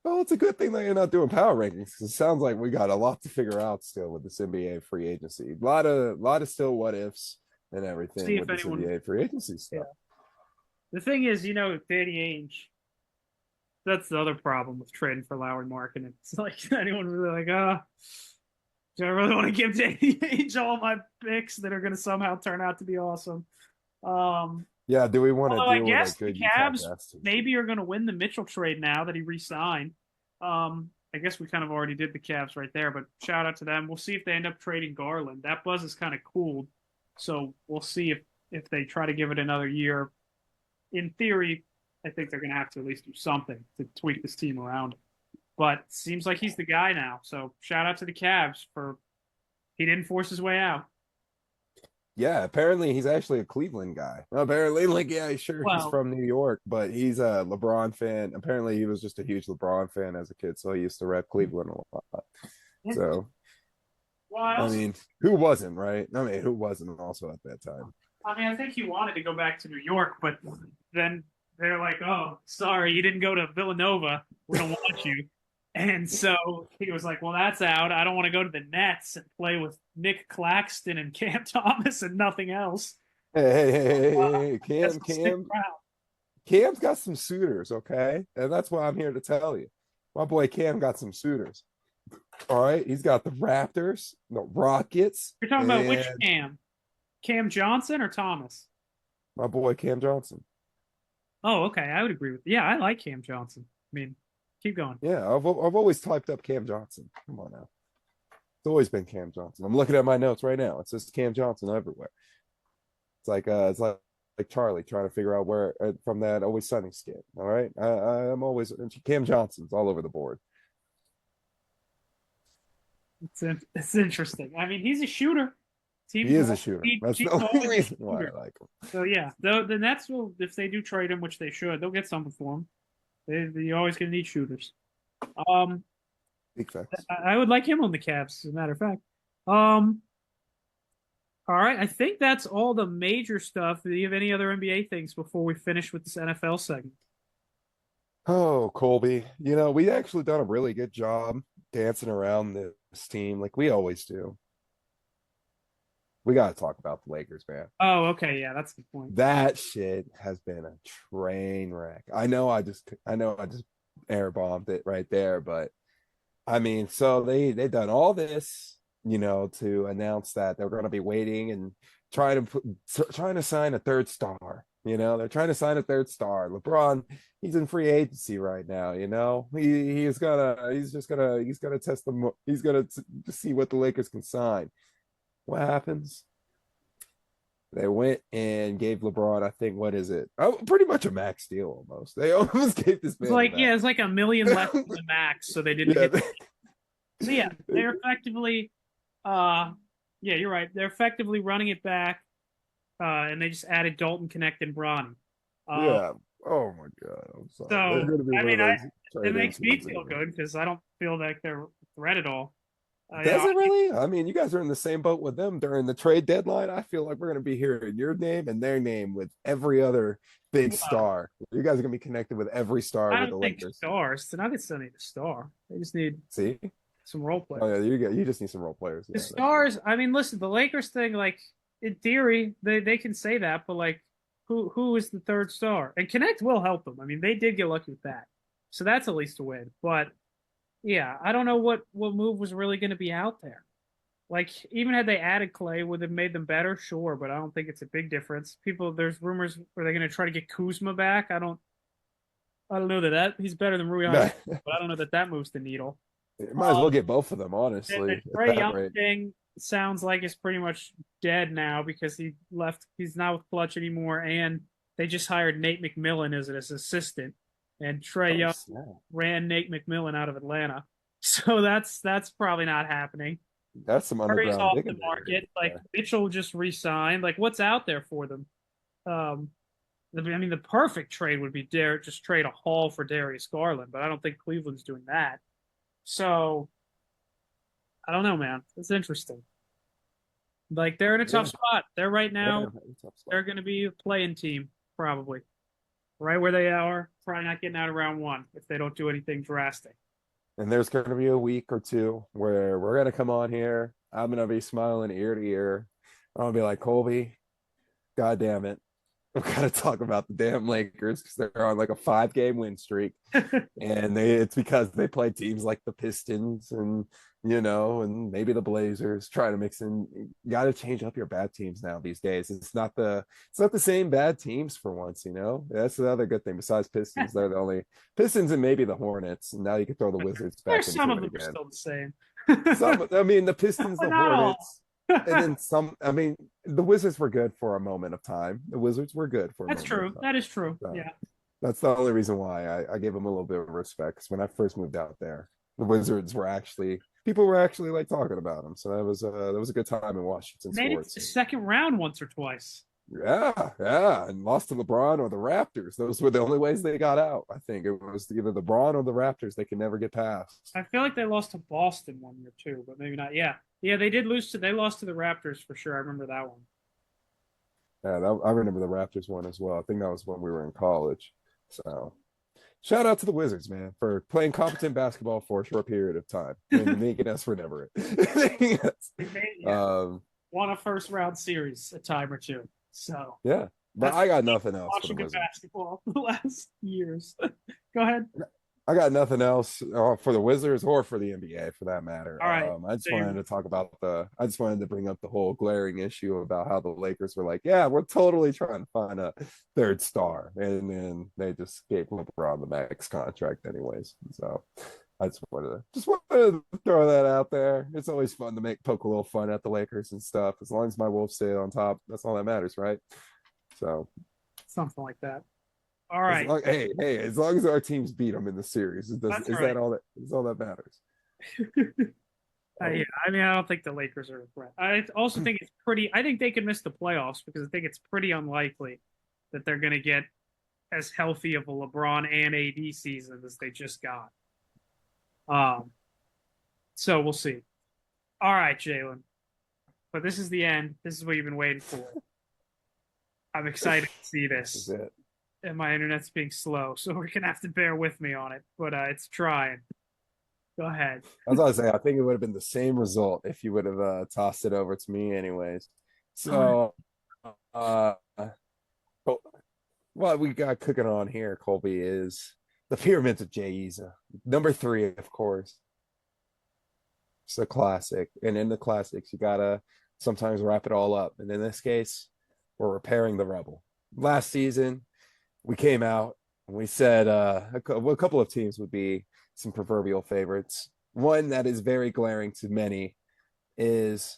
Well, it's a good thing that you're not doing power rankings because it sounds like we got a lot to figure out still with this NBA free agency. A lot of still what ifs and everything See if with this anyone. NBA free agency Yeah. stuff. The thing is, Danny Ainge. That's the other problem with trading for Lowry Markkinen. It's like anyone really like, do I really want to give Danny Ainge all my picks that are going to somehow turn out to be awesome? Um, Yeah, do we want to Although I deal with a guess the good Utah Cavs Jazz team? maybe are going to win the Mitchell trade now that he re-signed. I guess we kind of already did the Cavs right there, but shout out to them. We'll see if they end up trading Garland. That buzz is kind of cooled, so we'll see if they try to give it another year. In theory, I think they're going to have to at least do something to tweak this team around. But seems like he's the guy now. So shout out to the Cavs for he didn't force his way out. Yeah, apparently he's actually a Cleveland guy. Apparently, like, yeah, sure, he's Well, from New York, but he's a LeBron fan. Apparently, he was just a huge LeBron fan as a kid, so he used to rep Cleveland a lot. So, well, I I also, mean, who wasn't, right? I mean, who wasn't also at that time? I think he wanted to go back to New York, but then they're like, "Oh, sorry, you didn't go to Villanova. We don't want you." And so he was like, "Well, that's out. I don't want to go to the Nets and play with Nick Claxton and Cam Thomas and nothing else. Hey, Guess Cam, I'll stick Cam, around." Cam's got some suitors, okay? And that's why I'm here to tell you. My boy Cam got some suitors. All right, he's got the Raptors, the Rockets, You're talking about which and Cam? Cam Johnson or Thomas? my boy Cam Johnson. Oh, okay. I would agree with. Yeah, I like Cam Johnson. I mean, keep going. Yeah, I've always typed up Cam Johnson. Come on now. It's always been Cam Johnson. I'm looking at my notes right now. It says Cam Johnson everywhere. It's like Charlie trying to figure out where from that Always Sunny skit. All right, I'm always Cam Johnson's all over the board. It's interesting. I mean, he's a shooter. He Teams is a shooter. That's the only always need a reason why shooter. I like him. So yeah, the Nets will if they do trade him, which they should, they'll get something for him. You're always going to need shooters. Um, Big facts. I would like him on the Cavs, as a matter of fact. Um, all right, I think that's all the major stuff. Do you have any other NBA things before we finish with this NFL segment? Oh, Colby, we actually done a really good job dancing around this team like we always do. We got to talk about the Lakers, man. Oh, okay, yeah, that's the point. That shit has been a train wreck. I know I just air bombed it right there, but I mean, so they done all this, to announce that they're going to be waiting and trying to sign a third star. They're trying to sign a third star. LeBron, he's in free agency right now. He's gonna test them. He's gonna see what the Lakers can sign. What happens? They went and gave LeBron, I think, what is it? Oh, pretty much a max deal almost. They almost gave this It's man like, the yeah, max. it's like 1 million less than the max, so they didn't Yeah, hit. So yeah, they're effectively, uh, yeah, you're right. They're effectively running it back, and they just added Dalton, Connect, and Bronny. Uh, yeah. Oh my God, I'm sorry. They're so going to be I one of mean, those it trade-in makes me teams feel again. good because I don't feel like they're a threat at all. Does it really? I mean, you guys are in the same boat with them during the trade deadline. I feel like we're going to be hearing your name and their name with every other big Well, star. You guys are going to be connected with every star I with don't the think Lakers. stars. The Nuggets don't need a star. They just need See? some role Oh yeah, players. you just need some role players. The Yeah, that's true. stars, I mean, listen, the Lakers thing, like in theory, they can say that, but like, who is the third star? And Connect will help them. I mean, they did get lucky with that, so that's at least a win. But yeah, I don't know what move was really going to be out there. Like, even had they added Clay, would have made them better? Sure, but I don't think it's a big difference. People, there's rumors are they going to try to get Kuzma back? I don't know that he's better than Rui Nah, Hachimura, but I don't know that moves the needle. might as well get both of them, The honestly, at Trey that Young rate. thing sounds like it's pretty much dead now because he left. He's not with Clutch anymore, and they just hired Nate McMillan as his assistant, and Trey Oh Young snap! ran Nate McMillan out of Atlanta. So that's probably not happening. That's some Curry's underground off the digging there. market. Like Mitchell just re-signed. Like what's out there for them? Um, I mean, the perfect trade would be just trade a haul for Darius Garland, but I don't think Cleveland's doing that. So I don't know, man. It's interesting. Like they're in a tough Yeah, spot. They're right yeah, now. tough They're spot. going to be a playing team probably, right where they are. Probably not getting out of round one if they don't do anything drastic. And there's going to be a week or two where we're going to come on here. I'm going to be smiling ear to ear. I'm going to be like, Colby, God damn it. We've got to talk about the damn Lakers because they're on like a 5 game win streak. And it's because they play teams like the Pistons and and maybe the Blazers. Try to mix in. You got to change up your bad teams now these days. It's not the same bad teams for once. That's the other good thing. Besides Pistons, they're the only Pistons and maybe the Hornets. And now you can throw the Wizards back There's some into of it them are again. still the same. Some, I mean, the Pistons, But the not all. Hornets, and then some. I mean, the Wizards were good for a moment of time. The Wizards were good for a That's moment of true. time. That is true. So, Yeah. that's the only reason why I gave them a little bit of respect. Because when I first moved out there, the Wizards were actually people were actually like talking about them. So that was a good time in Washington Made it to the sports. second round once or twice. Yeah, yeah, and lost to LeBron or the Raptors. Those were the only ways they got out. I think it was either LeBron or the Raptors. They could never get past. I feel like they lost to Boston 1 year too, but maybe not. Yeah. Yeah, they did lose to they lost to the Raptors for sure. I remember that one. Yeah, I remember the Raptors one as well. I think that was when we were in college. So shout out to the Wizards, man, for playing competent basketball for a short period of time and making us remember it. Yeah. um, Won a first round series a time or two. So yeah, but that's I got nothing else for the watching good Wizards. basketball the last years. Go ahead. I got nothing else for the Wizards or for the NBA for that matter. All right. I just wanted Same. to talk about I just wanted to bring up the whole glaring issue about how the Lakers were like, yeah, we're totally trying to find a third star, and then they just gave LeBron the max contract anyways. So I just wanted to throw that out there. It's always fun to poke a little fun at the Lakers and stuff. As long as my Wolves stay on top, that's all that matters, right? So Something like that. All right. hey, as long as our teams beat them in the series, That's is right. that all that is all that matters? Yeah, Oh, I mean, I don't think the Lakers are a threat. I also think it's pretty. I think they could miss the playoffs because I think it's pretty unlikely that they're going to get as healthy of a LeBron and AD season as they just got. Um, so we'll see. All right, Jalen. But this is the end. This is what you've been waiting for. I'm excited to see this is this. it. And my internet's being slow, so we're gonna have to bear with me on it. But it's trying. Go ahead. I was gonna say, I think it would have been the same result if you would have tossed it over to me, anyways. All right. So, uh, oh, what we got cooking on here, Colby, is the pyramids of J-IZA. Number 3, of course. It's a classic, and in the classics, you gotta sometimes wrap it all up. And in this case, we're repairing the rubble. Last season, we came out and we said a couple of teams would be some proverbial favorites. One that is very glaring to many is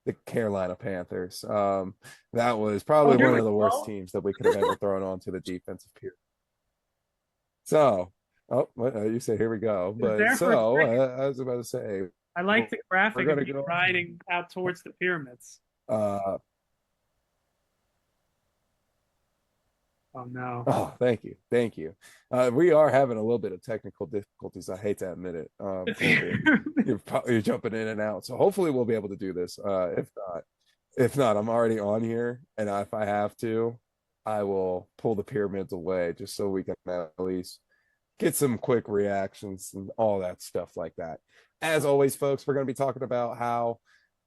the Carolina Panthers. That was Oh, probably here one we of the worst go. teams that we could have ever thrown onto the defensive pyramid. So, you say here we go, It was but there for a second. I was about to say I we're, like the we're graphic of gonna you go. riding out towards the pyramids. Uh, Oh no. oh, thank you. We are having a little bit of technical difficulties. I hate to admit it, Colby. You're jumping in and out, so hopefully we'll be able to do this. If not, I'm already on here, and if I have to, I will pull the pyramids away just so we can at least get some quick reactions and all that stuff like that. As always, folks, we're going to be talking about how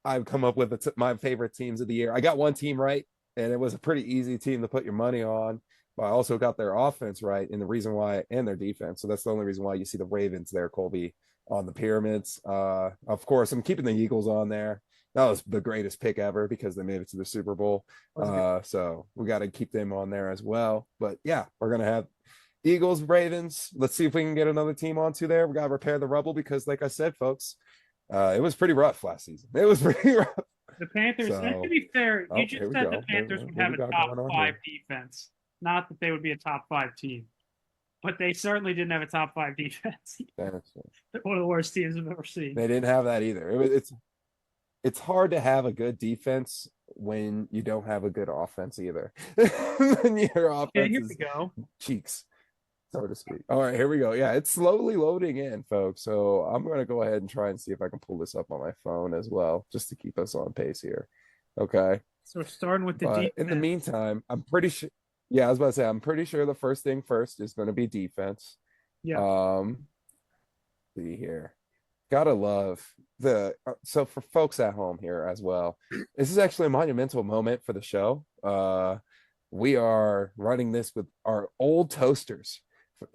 I've come up with my favorite teams of the year. I got one team right, and it was a pretty easy team to put your money on. But I also got their offense right, and the reason why, and their defense. So that's the only reason why you see the Ravens there, Colby, on the pyramids. Of course, I'm keeping the Eagles on there. That was the greatest pick ever because they made it to the Super Bowl. So we got to keep them on there as well. But yeah, we're gonna have Eagles, Ravens. Let's see if we can get another team onto there. We got to repair the rubble because, like I said, folks, it was pretty rough last season. It was pretty rough. The Panthers, and So, to be fair, you here just we said the go. Panthers would What have we a got top going on five here? defense. Not that they would be a top five team, but they certainly didn't have a top five defense. One of the worst teams I've ever seen. They didn't have that either. It's hard to have a good defense when you don't have a good offense either. When your Okay, offense here we is go. cheeks, so to speak. All right, here we go. Yeah, it's slowly loading in, folks. So I'm going to go ahead and try and see if I can pull this up on my phone as well, just to keep us on pace here. Okay. So we're starting with the But in the defense. meantime, I'm pretty sure. Yeah, I was about to say, I'm pretty sure the first thing first is going to be defense. Yeah. Um, see here. Gotta love so for folks at home here as well, this is actually a monumental moment for the show. We are running this with our old toasters,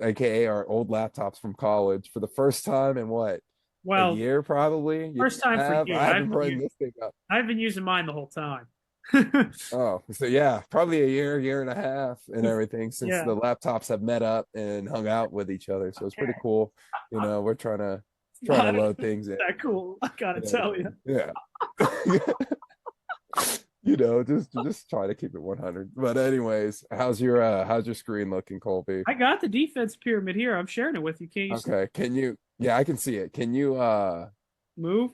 aka our old laptops from college, for the first time in what, a Well, year probably. first time for you. I haven't brought this thing up. I've been using mine the whole time. Oh, so yeah, probably a year and a half and everything since Yeah. the laptops have met up and hung out with each other. So it's pretty cool. We're trying to Not load things in. that cool. I gotta tell you. Yeah. Just try to keep it 100. But anyways, how's your screen looking, Colby? I got the defense pyramid here. I'm sharing it with you. Can you Okay. Can you, yeah, I can see it. Can you move?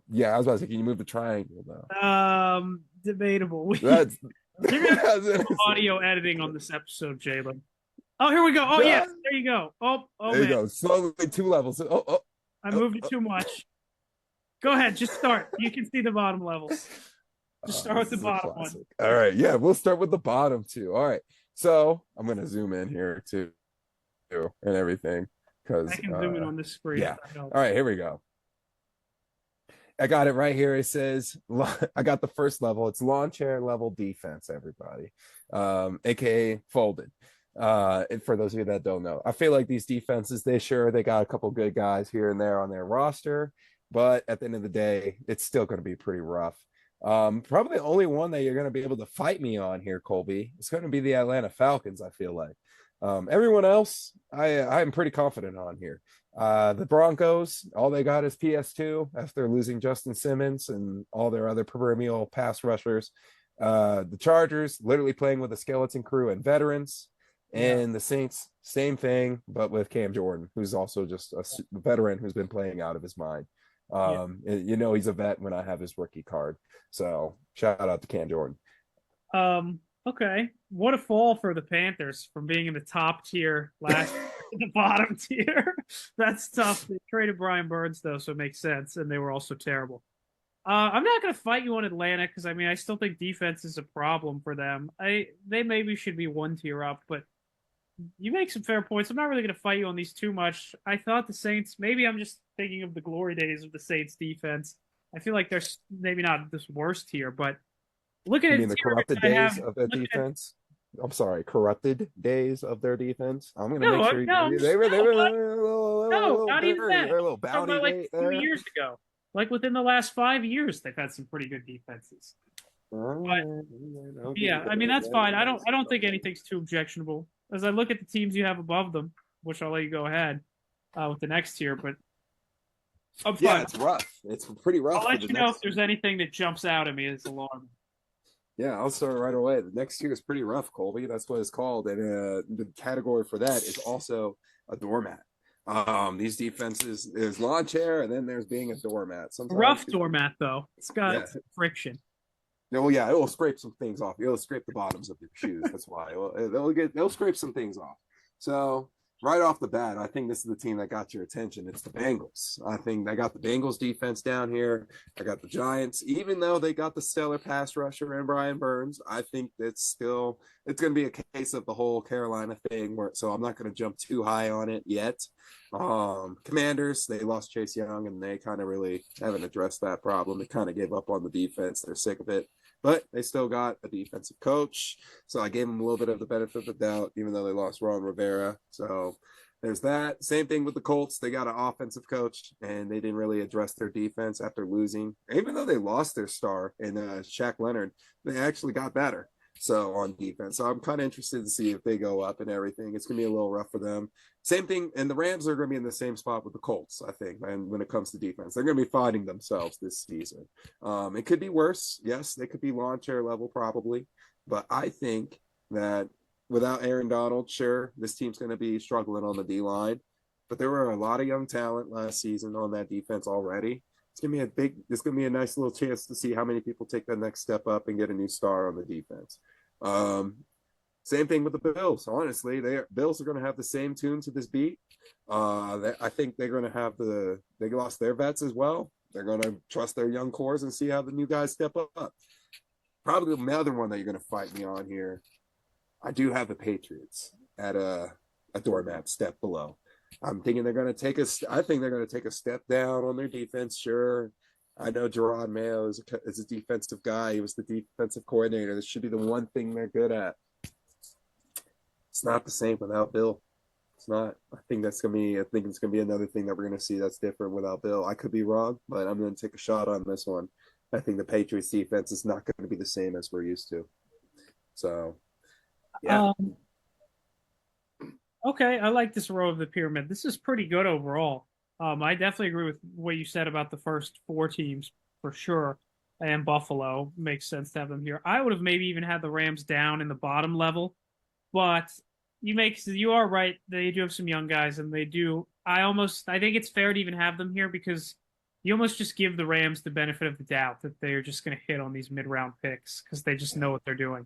yeah, I was about to say, can you move the triangle though? Debatable. That's You're gonna have some audio editing on this episode, Jalen. Oh, here we go. Oh yeah, there you go. Oh there you man. go. Slowly 2 levels. I moved it too much. Go ahead, just start. You can see the bottom levels. Just start with the bottom one. All right, yeah, we'll start with the bottom two. All right, so I'm gonna zoom in here too, and everything because I can zoom in on this screen. Yeah. All right, here we go. I got it right here. It says I got the first level. It's lawn chair level defense, everybody, aka folded. And for those of you that don't know, I feel like these defenses, they got a couple good guys here and there on their roster, but at the end of the day, it's still going to be pretty rough. Probably the only one that you're going to be able to fight me on here, Colby, is going to be the Atlanta Falcons. I feel like everyone else, I'm pretty confident on here. The Broncos, all they got is PS2 after losing Justin Simmons and all their other perennial pass rushers. The Chargers, literally playing with a skeleton crew and veterans. And the Saints, same thing, but with Cam Jordan, who's also just a veteran who's been playing out of his mind. He's a vet when I have his rookie card. So shout out to Cam Jordan. Okay. What a fall for the Panthers from being in the top tier last to the bottom tier. That's tough. They traded Brian Burns, though, so it makes sense. And they were also terrible. I'm not going to fight you on Atlanta because, I still think defense is a problem for them. They maybe should be 1 tier up, but you make some fair points. I'm not really going to fight you on these too much. I thought the Saints, maybe I'm just thinking of the glory days of the Saints defense. I feel like they're maybe not this worst here, but looking at the corrupted days of their defense. I'm sorry, corrupted days of their defense. I'm going to make sure they were not even that. They're a little bounty like 2 years ago. Like within the last 5 years, they've had some pretty good defenses. But, yeah, that's fine. I don't think anything's too objectionable. As I look at the teams you have above them, which I'll let you go ahead with the next tier, but I'm Yeah, fine. it's rough. It's pretty I'll rough for let the you know if next. there's anything that jumps out at me as alarming. Yeah, I'll start right away. The next year is pretty rough, Colby. That's what it's called. And the category for that is also a doormat. These defenses, there's lawn chair, and then there's being a doormat. A Sometimes rough people, doormat, though. It's got yeah, friction. no, yeah, it will scrape some things off. It'll scrape the bottoms of your shoes. That's why they'll scrape some things off. So right off the bat, I think this is the team that got your attention. It's the Bengals. I think I got the Bengals defense down here. I got the Giants, even though they got the stellar pass rusher and Brian Burns. I think it's going to be a case of the whole Carolina thing. So I'm not going to jump too high on it yet. Commanders, they lost Chase Young, and they kind of really haven't addressed that problem. They kind of gave up on the defense. They're sick of it. But they still got a defensive coach. So I gave them a little bit of the benefit of the doubt, even though they lost Ron Rivera. So there's that. Same thing with the Colts. They got an offensive coach, and they didn't really address their defense after losing. Even though they lost their star in Shaq Leonard, they actually got better. So on defense. So I'm kind of interested to see if they go up and everything. It's going to be a little rough for them. Same thing. And the Rams are going to be in the same spot with the Colts, I think. And when it comes to defense, they're going to be fighting themselves this season. It could be worse. Yes, they could be lawn chair level probably. But I think that without Aaron Donald, sure, this team's going to be struggling on the D line. But there were a lot of young talent last season on that defense already. It's going to be a nice little chance to see how many people take that next step up and get a new star on the defense. Same thing with the Bills. Honestly, Bills are going to have the same tune to this beat. I think they're going to have they lost their vets as well. They're going to trust their young cores and see how the new guys step up. Probably another one that you're going to fight me on here. I do have the Patriots at a doormat step below. I'm thinking they're going to take a step down on their defense. Sure. I know Gerard Mayo is a defensive guy. He was the defensive coordinator. This should be the one thing they're good at. It's not the same without Bill. It's not. I think it's gonna be another thing that we're gonna see that's different without Bill. I could be wrong, but I'm gonna take a shot on this one. I think the Patriots defense is not going to be the same as we're used to. So, yeah. Okay, I like this row of the pyramid. This is pretty good overall. I definitely agree with what you said about the first four teams for sure. And Buffalo makes sense to have them here. I would have maybe even had the Rams down in the bottom level, but you are right. They do have some young guys, and they do. I think it's fair to even have them here because you almost just give the Rams the benefit of the doubt that they are just going to hit on these mid-round picks because they just know what they're doing.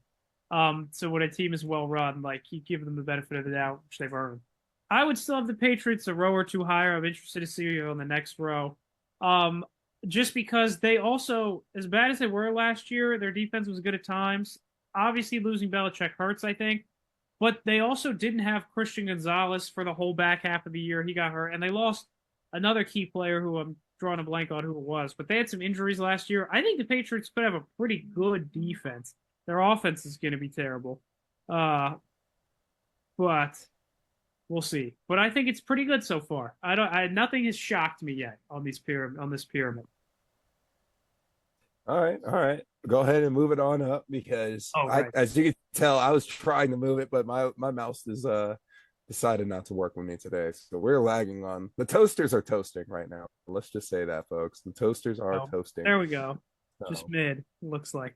So when a team is well run, like you give them the benefit of the doubt, which they've earned. I would still have the Patriots a row or two higher. I'm interested to see you on the next row. Just because they also, as bad as they were last year, their defense was good at times. Obviously, losing Belichick hurts, I think. But they also didn't have Christian Gonzalez for the whole back half of the year. He got hurt. And they lost another key player who I'm drawing a blank on who it was. But they had some injuries last year. I think the Patriots could have a pretty good defense. Their offense is going to be terrible. But we'll see. But I think it's pretty good so far. Nothing has shocked me yet on this pyramid. All right. Go ahead and move it on up because Oh, right. as you can tell, I was trying to move it, but my mouse is decided not to work with me today. So we're lagging on. The toasters are toasting right now. Let's just say that, folks. The toasters are toasting. There we go. So. Just mid, looks like.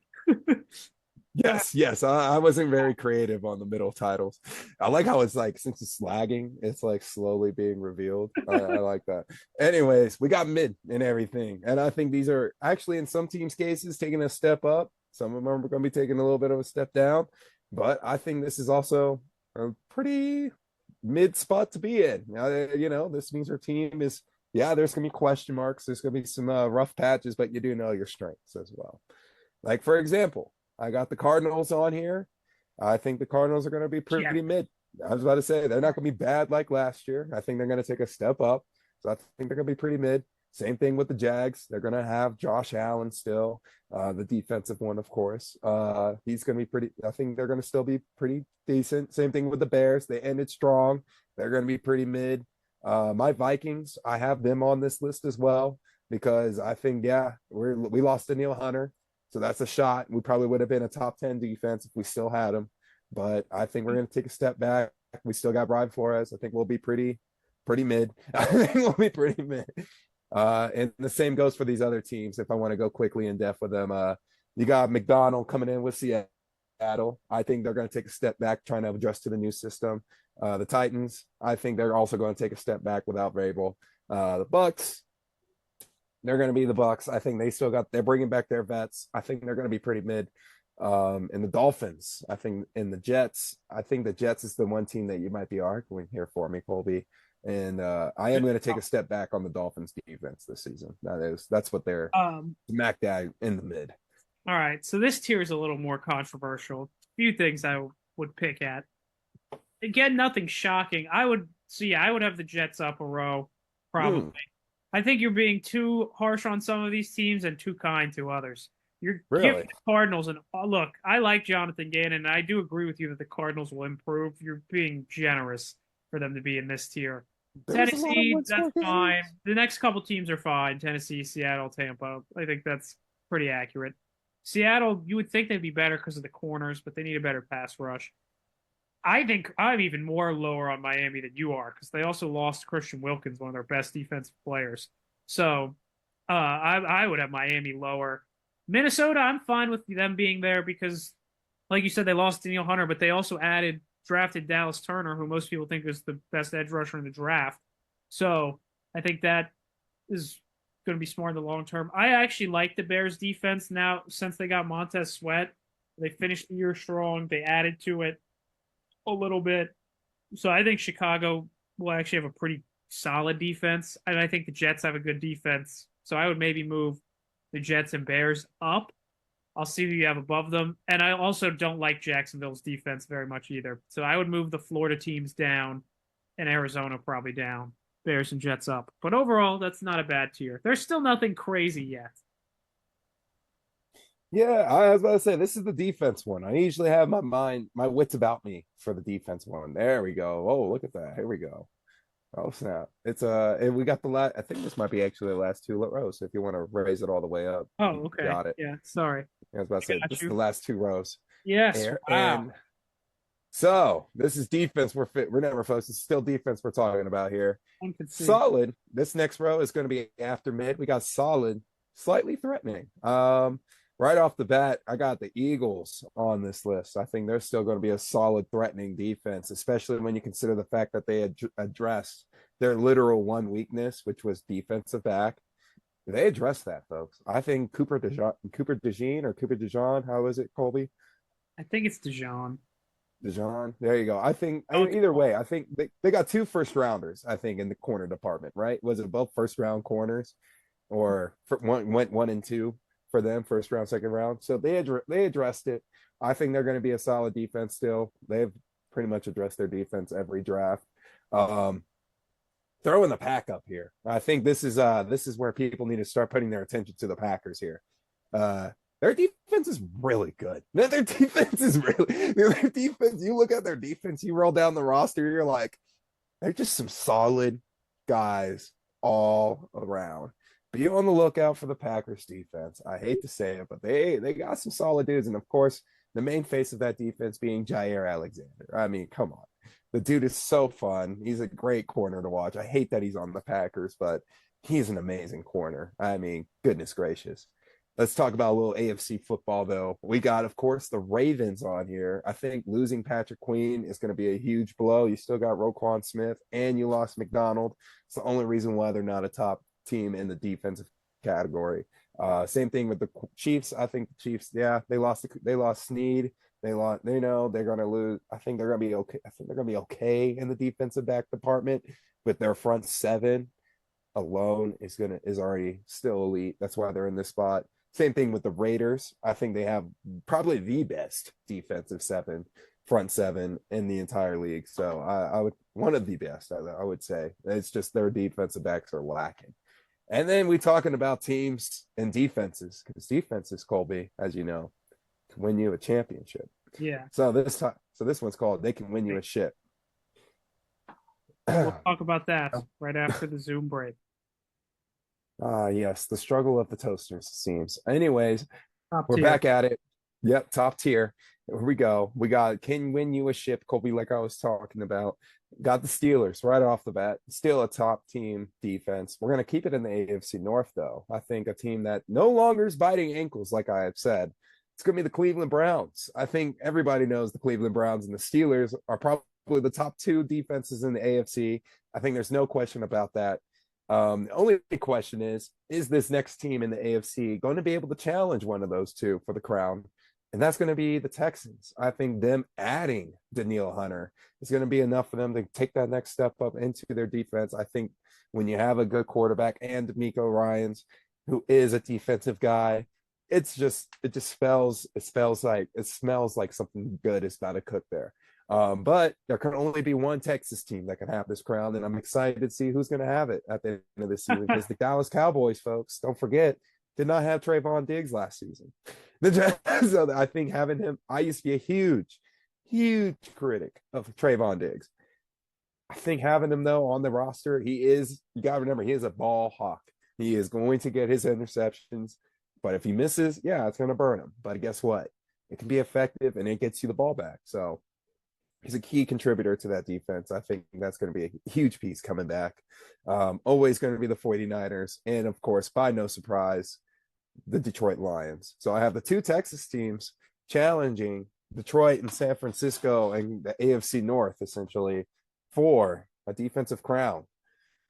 Yes. I wasn't very creative on the middle titles. I like how it's like, since it's lagging, it's like slowly being revealed. I like that. Anyways, we got mid and everything. And I think these are actually, in some teams' cases, taking a step up. Some of them are going to be taking a little bit of a step down. But I think this is also a pretty mid spot to be in. This means our team is, there's going to be question marks. There's going to be some rough patches, but you do know your strengths as well. Like, for example, I got the Cardinals on here. I think the Cardinals are going to be pretty mid. I was about to say, they're not going to be bad like last year. I think they're going to take a step up. So I think they're going to be pretty mid. Same thing with the Jags. They're going to have Josh Allen still, the defensive one, of course. He's going to be pretty. I think they're going to still be pretty decent. Same thing with the Bears. They ended strong. They're going to be pretty mid. My Vikings, I have them on this list as well because I think, we lost Daniil Hunter. So that's a shot. We probably would have been a top 10 defense if we still had him. But I think we're going to take a step back. We still got Brian Flores. I think we'll be pretty mid. I think we'll be pretty mid. And the same goes for these other teams. If I want to go quickly in depth with them, you got McDonald coming in with Seattle. I think they're going to take a step back trying to adjust to the new system. The Titans, I think they're also going to take a step back without Vrabel. The Bucks, they're going to be the Bucks. I think they're bringing back their vets. I think they're going to be pretty mid. And the Dolphins, I think, and the Jets. I think the Jets is the one team that you might be arguing here for me, Colby. And I am going to take a step back on the Dolphins defense this season. That's what they're smack dab in the mid. All right, so this tier is a little more controversial. A few things I would pick at. Again, nothing shocking. I would have the Jets up a row, probably. I think you're being too harsh on some of these teams and too kind to others. You're giving the Cardinals look. I like Jonathan Gannon, and I do agree with you that the Cardinals will improve. You're being generous for them to be in this tier. Tennessee, that's fine. The next couple teams are fine. Tennessee, Seattle, Tampa. I think that's pretty accurate. Seattle, you would think they'd be better because of the corners, but they need a better pass rush. I think I'm even more lower on Miami than you are because they also lost Christian Wilkins, one of their best defensive players. So I would have Miami lower. Minnesota, I'm fine with them being there because, like you said, they lost Daniel Hunter, but they also drafted Dallas Turner, who most people think is the best edge rusher in the draft. So I think that is going to be smart in the long term. I actually like the Bears defense now since they got Montez Sweat. They finished the year strong. They added to it a little bit. So I think Chicago will actually have a pretty solid defense. And I think the Jets have a good defense. So I would maybe move the Jets and Bears up. I'll see who you have above them. And I also don't like Jacksonville's defense very much either. So I would move the Florida teams down and Arizona probably down. Bears and Jets up. But overall, that's not a bad tier. There's still nothing crazy yet. Yeah, I was about to say this is the defense one. I usually have my wits about me for the defense one. There we go. Oh, look at that. Here we go. Oh snap! It's and we got the last. I think this might be actually the last two rows. So if you want to raise it all the way up, oh okay, got it. Yeah, sorry. I was about to say this is the last two rows. Yes. Wow. And so this is defense. We're never folks. It's still defense we're talking about here. Solid. This next row is going to be after mid. We got solid, slightly threatening. Right off the bat, I got the Eagles on this list. I think they're still going to be a solid threatening defense, especially when you consider the fact that they addressed their literal one weakness, which was defensive back. They addressed that, folks. I think Cooper DeJean, how is it, Colby? I think it's DeJean. DeJean, there you go. I think either way, I think they got 2 first rounders, I think, in the corner department, right? Was it both first round corners or went 1 and 2? For them, first round, second round. So they addressed it. I think they're going to be a solid defense still. They've pretty much addressed their defense every draft. Throwing the pack up here. I think this is where people need to start putting their attention to the Packers here. Their defense is really good. Their defense, you look at their defense, you roll down the roster, you're like, they're just some solid guys all around. Be on the lookout for the Packers defense. I hate to say it, but they got some solid dudes. And of course, the main face of that defense being Jair Alexander. I mean, come on. The dude is so fun. He's a great corner to watch. I hate that he's on the Packers, but he's an amazing corner. I mean, goodness gracious. Let's talk about a little AFC football, though. We got, of course, the Ravens on here. I think losing Patrick Queen is going to be a huge blow. You still got Roquan Smith, and you lost McDonald. It's the only reason why they're not a top team in the defensive category. Same thing with the Chiefs. I think the Chiefs, they lost Snead. They're gonna lose. I think they're gonna be okay. I think they're gonna be okay in the defensive back department, but their front 7 alone is already still elite. That's why they're in this spot. Same thing with the Raiders. I think they have probably the best defensive front 7 in the entire league. So I would one of the best. I would say it's just their defensive backs are lacking. And then we talking about teams and defenses, because defenses, Colby, as you know, can win you a championship. Yeah. So this one's called "They Can Win You a Ship." We'll talk about that right after the Zoom break. Yes, the struggle of the toasters, it seems. Anyways, Top we're tier. back at it. Yep, top tier. Here we go. We got can win you a ship, Colby, like I was talking about. Got the Steelers right off the bat. Still a top team defense. We're going to keep it in the AFC North, though. I think a team that no longer is biting ankles, like I have said. It's going to be the Cleveland Browns. I think everybody knows the Cleveland Browns and the Steelers are probably the top two defenses in the AFC. I think there's no question about that. The only question is this next team in the AFC going to be able to challenge one of those two for the crown? And that's going to be the Texans. I think them adding Danielle Hunter is going to be enough for them to take that next step up into their defense. I think when you have a good quarterback and D'Amico Ryans, who is a defensive guy, it smells like something good is about to cook there. But there can only be one Texas team that can have this crown, and I'm excited to see who's going to have it at the end of this season because the Dallas Cowboys, folks, don't forget, did not have Trayvon Diggs last season. So I think having him, I used to be a huge critic of Trayvon Diggs. I think having him though on the roster, you got to remember, he is a ball hawk. He is going to get his interceptions, but if he misses, yeah, it's going to burn him. But guess what? It can be effective and it gets you the ball back. So he's a key contributor to that defense. I think that's going to be a huge piece coming back. Always going to be the 49ers. And of course, by no surprise, the Detroit Lions. So I have the two Texas teams challenging Detroit and San Francisco and the AFC North, essentially, for a defensive crown.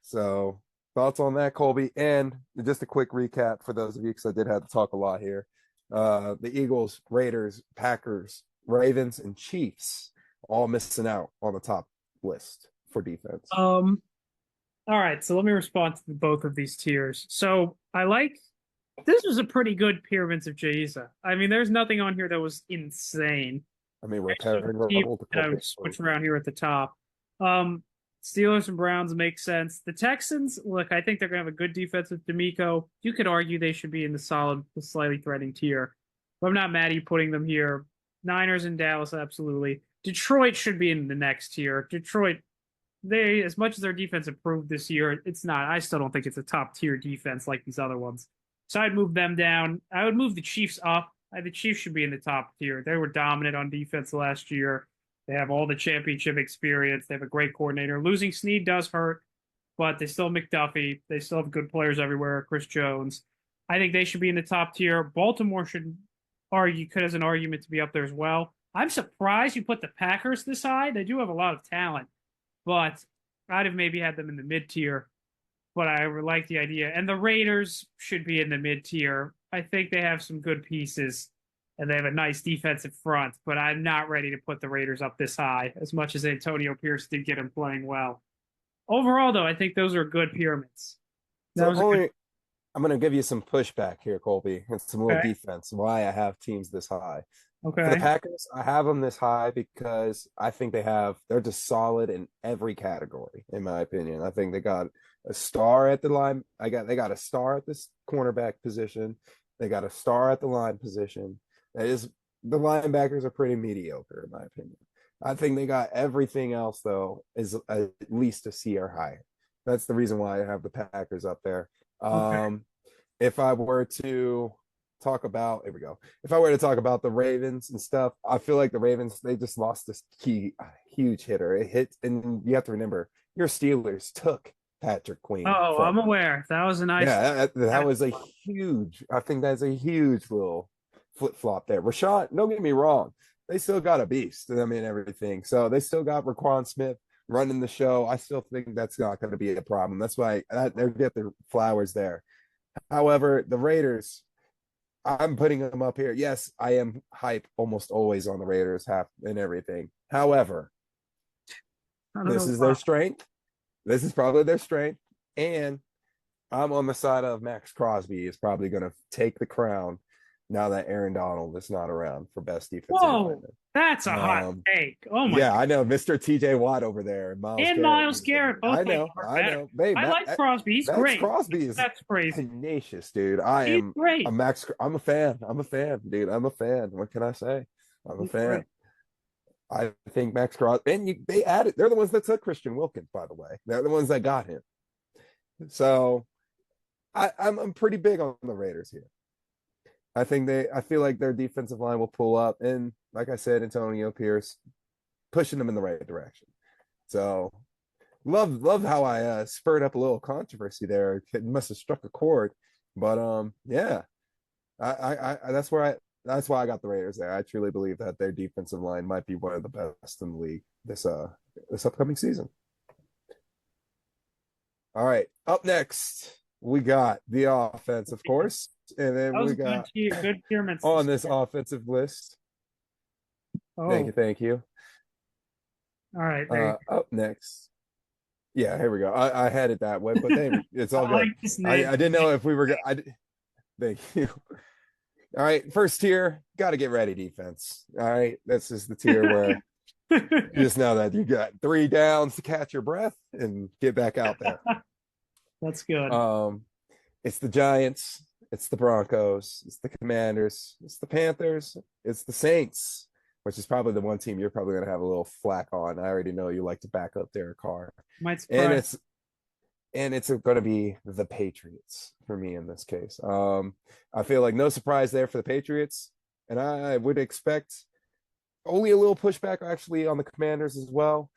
So thoughts on that, Colby? And just a quick recap for those of you, because I did have to talk a lot here. The Eagles, Raiders, Packers, Ravens, and Chiefs all missing out on the top list for defense. All right, so let me respond to both of these tiers. So this was a pretty good Pyramids of J-IZA. I mean, there's nothing on here that was insane. I mean, repairing rubble to I would switch around here at the top. Steelers and Browns make sense. The Texans, look, I think they're going to have a good defense with D'Amico. You could argue they should be in the slightly threatening tier. But I'm not mad at you putting them here. Niners and Dallas, absolutely. Detroit should be in the next tier. Detroit, as much as their defense improved this year, it's not. I still don't think it's a top tier defense like these other ones. So I'd move them down. I would move the Chiefs up. The Chiefs should be in the top tier. They were dominant on defense last year. They have all the championship experience. They have a great coordinator. Losing Snead does hurt, but they still have McDuffie. They still have good players everywhere. Chris Jones. I think they should be in the top tier. Baltimore could as an argument to be up there as well. I'm surprised you put the Packers this high. They do have a lot of talent, but I'd have maybe had them in the mid tier. But I like the idea. And the Raiders should be in the mid tier. I think they have some good pieces and they have a nice defensive front, but I'm not ready to put the Raiders up this high as much as Antonio Pierce did get him playing well. Overall, though, I think those are good pyramids. I'm going to give you some pushback here, Colby, and some little defense, why I have teams this high. Okay. For the Packers, I have them this high because I think they're just solid in every category, in my opinion. I think they got a star at the line. They got a star at this cornerback position. They got a star at the line position. The linebackers are pretty mediocre, in my opinion. I think they got everything else, though, is at least a C or higher. That's the reason why I have the Packers up there. If I were to talk about the Ravens and stuff, I feel like the Ravens, they just lost this huge hitter. It hit, and you have to remember, your Steelers took Patrick Queen. Oh, I'm aware. That was a nice. Yeah, that was a huge. I think that's a huge little flip flop there. Rashad, don't get me wrong, they still got a beast. I mean, everything. So they still got Raquan Smith running the show. I still think that's not going to be a problem. That's why they get the flowers there. However, the Raiders, I'm putting them up here. Yes, I am hype almost always on the Raiders, half and everything. However, this is their strength. This is probably their strength. And I'm on the side of Max Crosby is probably going to take the crown now that Aaron Donald is not around for best defensive lineman. That's a hot take. Oh my! Yeah, I know, Mr. TJ Watt over there, Miles Garrett. Both I know. Babe, I like Crosby. He's great. Crosby is that's crazy. Tenacious, dude. He's great. I'm a fan, dude. I'm a fan. What can I say? I'm a fan. Great. I think Max Crosby, and they added. They're the ones that took Christian Wilkins, by the way. They're the ones that got him. So I'm pretty big on the Raiders here. I feel like their defensive line will pull up, and like I said, Antonio Pierce pushing them in the right direction. So love how I spurred up a little controversy there. It must have struck a chord, but yeah, that's why I got the Raiders there. I truly believe that their defensive line might be one of the best in the league this upcoming season. All right, up next we got the offense, of course, and then That was we a got good pyramids to on this start. offensive list. Oh, Thank you. all right, there you Up next, yeah, here we go. I had it that way, but it's go. all I like good. this I name. didn't know if we were. Thank you. All right, first tier, got to get ready defense. All right, this is the tier where you just know that you got 3 downs to catch your breath and get back out there. That's good. Um, it's the Giants, it's the Broncos, it's the Commanders, it's the Panthers, it's the Saints, which is probably the one team you're probably going to have a little flack on. I already know you like to back up Derek Carr, Might and surprise. it's going to be the Patriots for me in this case. I feel like no surprise there for the Patriots, and I would expect only a little pushback actually on the Commanders as well.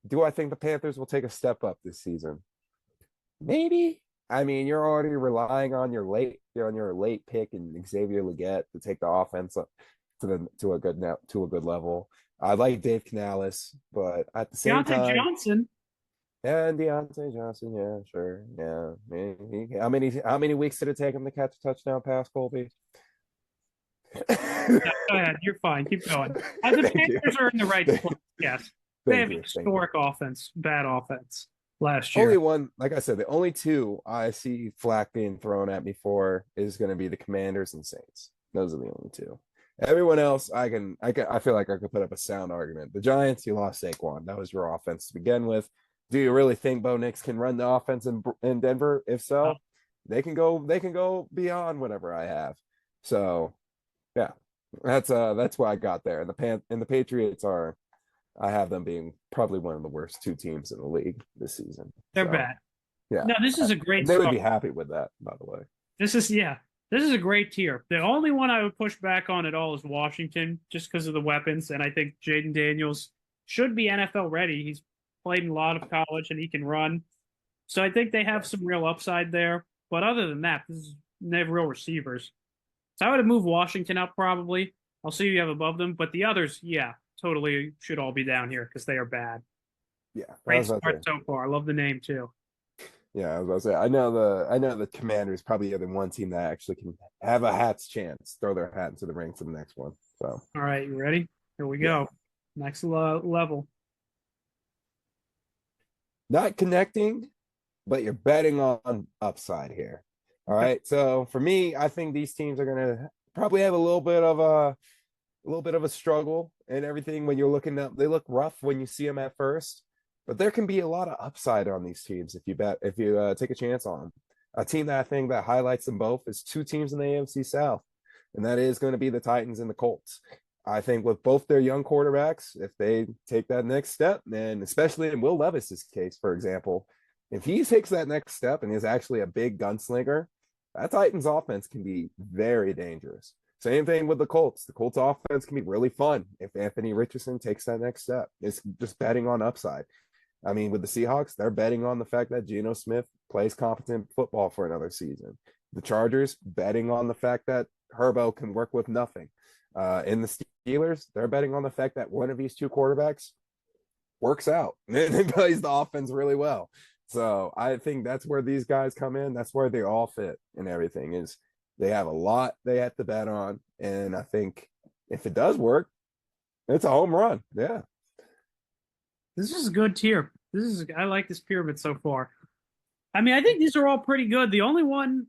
Do I think the Panthers will take a step up this season? Maybe. I mean, you're already relying on your late pick and Xavier Leggett to take the offense up to a good level. I like Dave Canales, but at the same Deontay time, Johnson. and Deontay Johnson, yeah, sure, yeah. How many weeks did it take him to catch a touchdown pass, Colby? No, go ahead. You're fine. Keep going. The Thank you. Panthers are in the right place. Yes. They Thank have you. Thank you. historic offense, bad offense last Only year. one, like I said, the only two I see flack being thrown at me for is going to be the Commanders and Saints. Those are the only two. Everyone else, I feel like I could put up a sound argument. The Giants, you lost Saquon. That was your offense to begin with. Do you really think Bo Nix can run the offense in Denver? If so, they can go beyond whatever I have. So, yeah, that's what I got there. And the Patriots are, I have them being probably one of the worst two teams in the league this season. They're So, bad. yeah, No, this is a great they would start. be happy with that, by the way. This is a great tier. The only one I would push back on at all is Washington, just because of the weapons, and I think Jaden Daniels should be NFL ready. He's played in a lot of college and he can run. So I think they have some real upside there. But other than that, they have real receivers. So I would have moved Washington up probably. I'll see who you have above them. But the others, yeah, totally should all be down here because they are bad. Yeah, I Great was about to start say. so far. I love the name too. Yeah, I was about to say. I know the Commanders probably are the one team that actually can have a hat's chance, throw their hat into the ring for the next one. So All right, you ready? Here we yeah, go. Next level. not connecting, but you're betting on upside here. All Okay. right. So for me, I think these teams are gonna probably have a little bit of a struggle and everything when you're looking up. They look rough when you see them at first, but there can be a lot of upside on these teams if you take a chance on them. A team that I think that highlights them both is two teams in the AFC South, and that is going to be the Titans and the Colts. I think with both their young quarterbacks, if they take that next step, and especially in Will Levis's case, for example, if he takes that next step and is actually a big gunslinger, that Titans offense can be very dangerous. Same thing with the Colts. The Colts offense can be really fun if Anthony Richardson takes that next step. It's just betting on upside. I mean, with the Seahawks, they're betting on the fact that Geno Smith plays competent football for another season. The Chargers betting on the fact that Herbo can work with nothing. In the Steelers, they're betting on the fact that one of these two quarterbacks works out and plays the offense really well. So I think that's where these guys come in. That's where they all fit and everything is they have a lot they have to bet on. And I think if it does work, it's a home run. Yeah. This is a good tier. I like this pyramid so far. I mean, I think these are all pretty good. The only one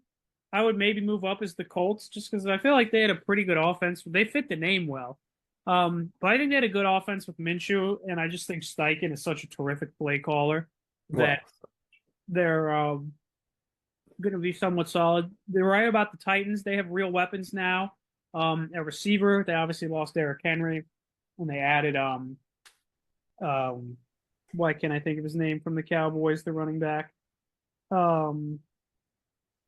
I would maybe move up is the Colts, just because I feel like they had a pretty good offense. They fit the name well. But I think they had a good offense with Minshew, and I just think Steichen is such a terrific play caller Well, that they're going to be somewhat solid. They're right about the Titans. They have real weapons now. A receiver. They obviously lost Derrick Henry, and they added why can't I think of his name from the Cowboys, the running back? Um,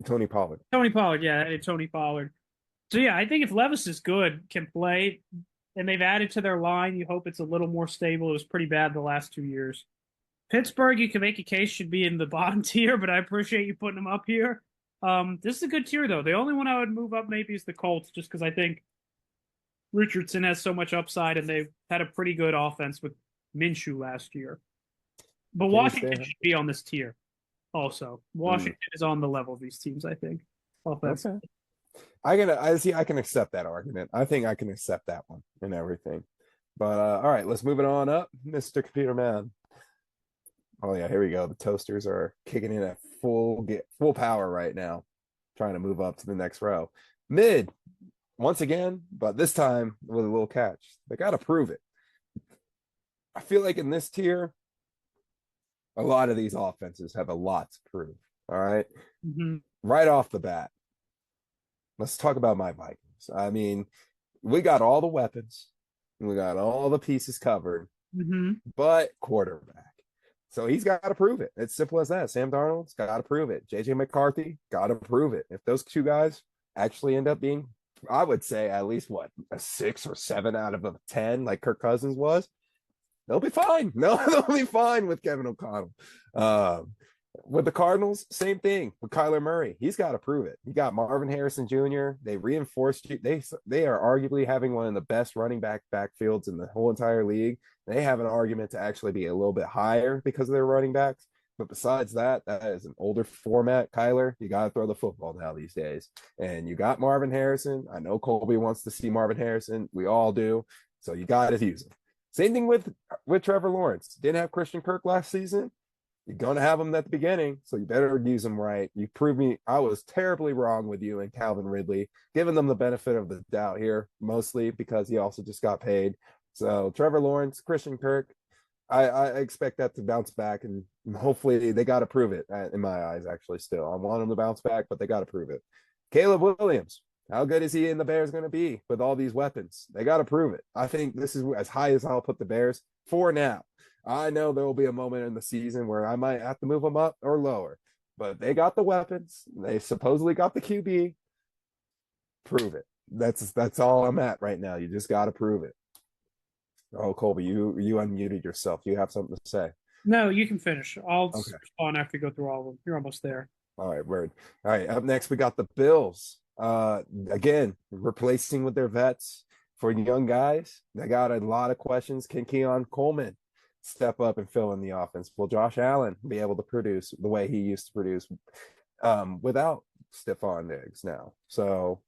Tony Pollard. Tony Pollard. Yeah, they added Tony Pollard. So yeah, I think if Levis is good, can play, and they've added to their line, you hope it's a little more stable. It was pretty bad the last 2 years. Pittsburgh, you can make a case should be in the bottom tier, but I appreciate you putting them up here. This is a good tier though. The only one I would move up maybe is the Colts, just because I think Richardson has so much upside, and they've had a pretty good offense with Minshew last year. But Can't say. Washington should be on this tier also. Washington is on the level of these teams, I think, offense. Okay. I can accept that argument. I think I can accept that one and everything. But all right, let's move it on up, Mr. Computer Man. Oh yeah, here we go. The toasters are kicking in at full power right now, trying to move up to the next row. Mid, once again, but this time with a little catch. They got to prove it. I feel like in this tier, a lot of these offenses have a lot to prove. All right. Right off the bat, let's talk about my Vikings. I mean, we got all the weapons, we got all the pieces covered, but quarterback. So he's got to prove it. It's simple as that. Sam Darnold's got to prove it. JJ McCarthy got to prove it. If those two guys actually end up being, I would say at least what, a 6 or 7 out of a 10, like Kirk Cousins was, they'll be fine. No, they'll be fine with Kevin O'Connell. With the Cardinals, same thing with Kyler Murray. He's got to prove it. You got Marvin Harrison Jr. They reinforced you. They are arguably having one of the best running backfields in the whole entire league. They have an argument to actually be a little bit higher because of their running backs. But besides that, that is an older format. Kyler, you got to throw the football now these days. And you got Marvin Harrison. I know Colby wants to see Marvin Harrison. We all do. So you got to use him. Same thing with Trevor Lawrence. Didn't have Christian Kirk last season. You're going to have him at the beginning, so you better use him right. You proved me I was terribly wrong with you and Calvin Ridley, giving them the benefit of the doubt here, mostly because he also just got paid. So Trevor Lawrence, Christian Kirk, I expect that to bounce back, and hopefully they got to prove it in my eyes, actually, still. I want them to bounce back, but they got to prove it. Caleb Williams, how good is he in the Bears going to be with all these weapons? They got to prove it. I think this is as high as I'll put the Bears for now. I know there will be a moment in the season where I might have to move them up or lower, but they got the weapons. They supposedly got the QB. Prove it. That's all I'm at right now. You just got to prove it. Oh, Colby, you unmuted yourself. You have something to say? No, you can finish. I'll respond after you go through all of them. You're almost there. All right, word. All right, up next we got the Bills. Again, replacing with their vets for young guys. They got a lot of questions. Can Keon Coleman step up and fill in the offense? Will Josh Allen be able to produce the way he used to produce without Stephon Diggs now? So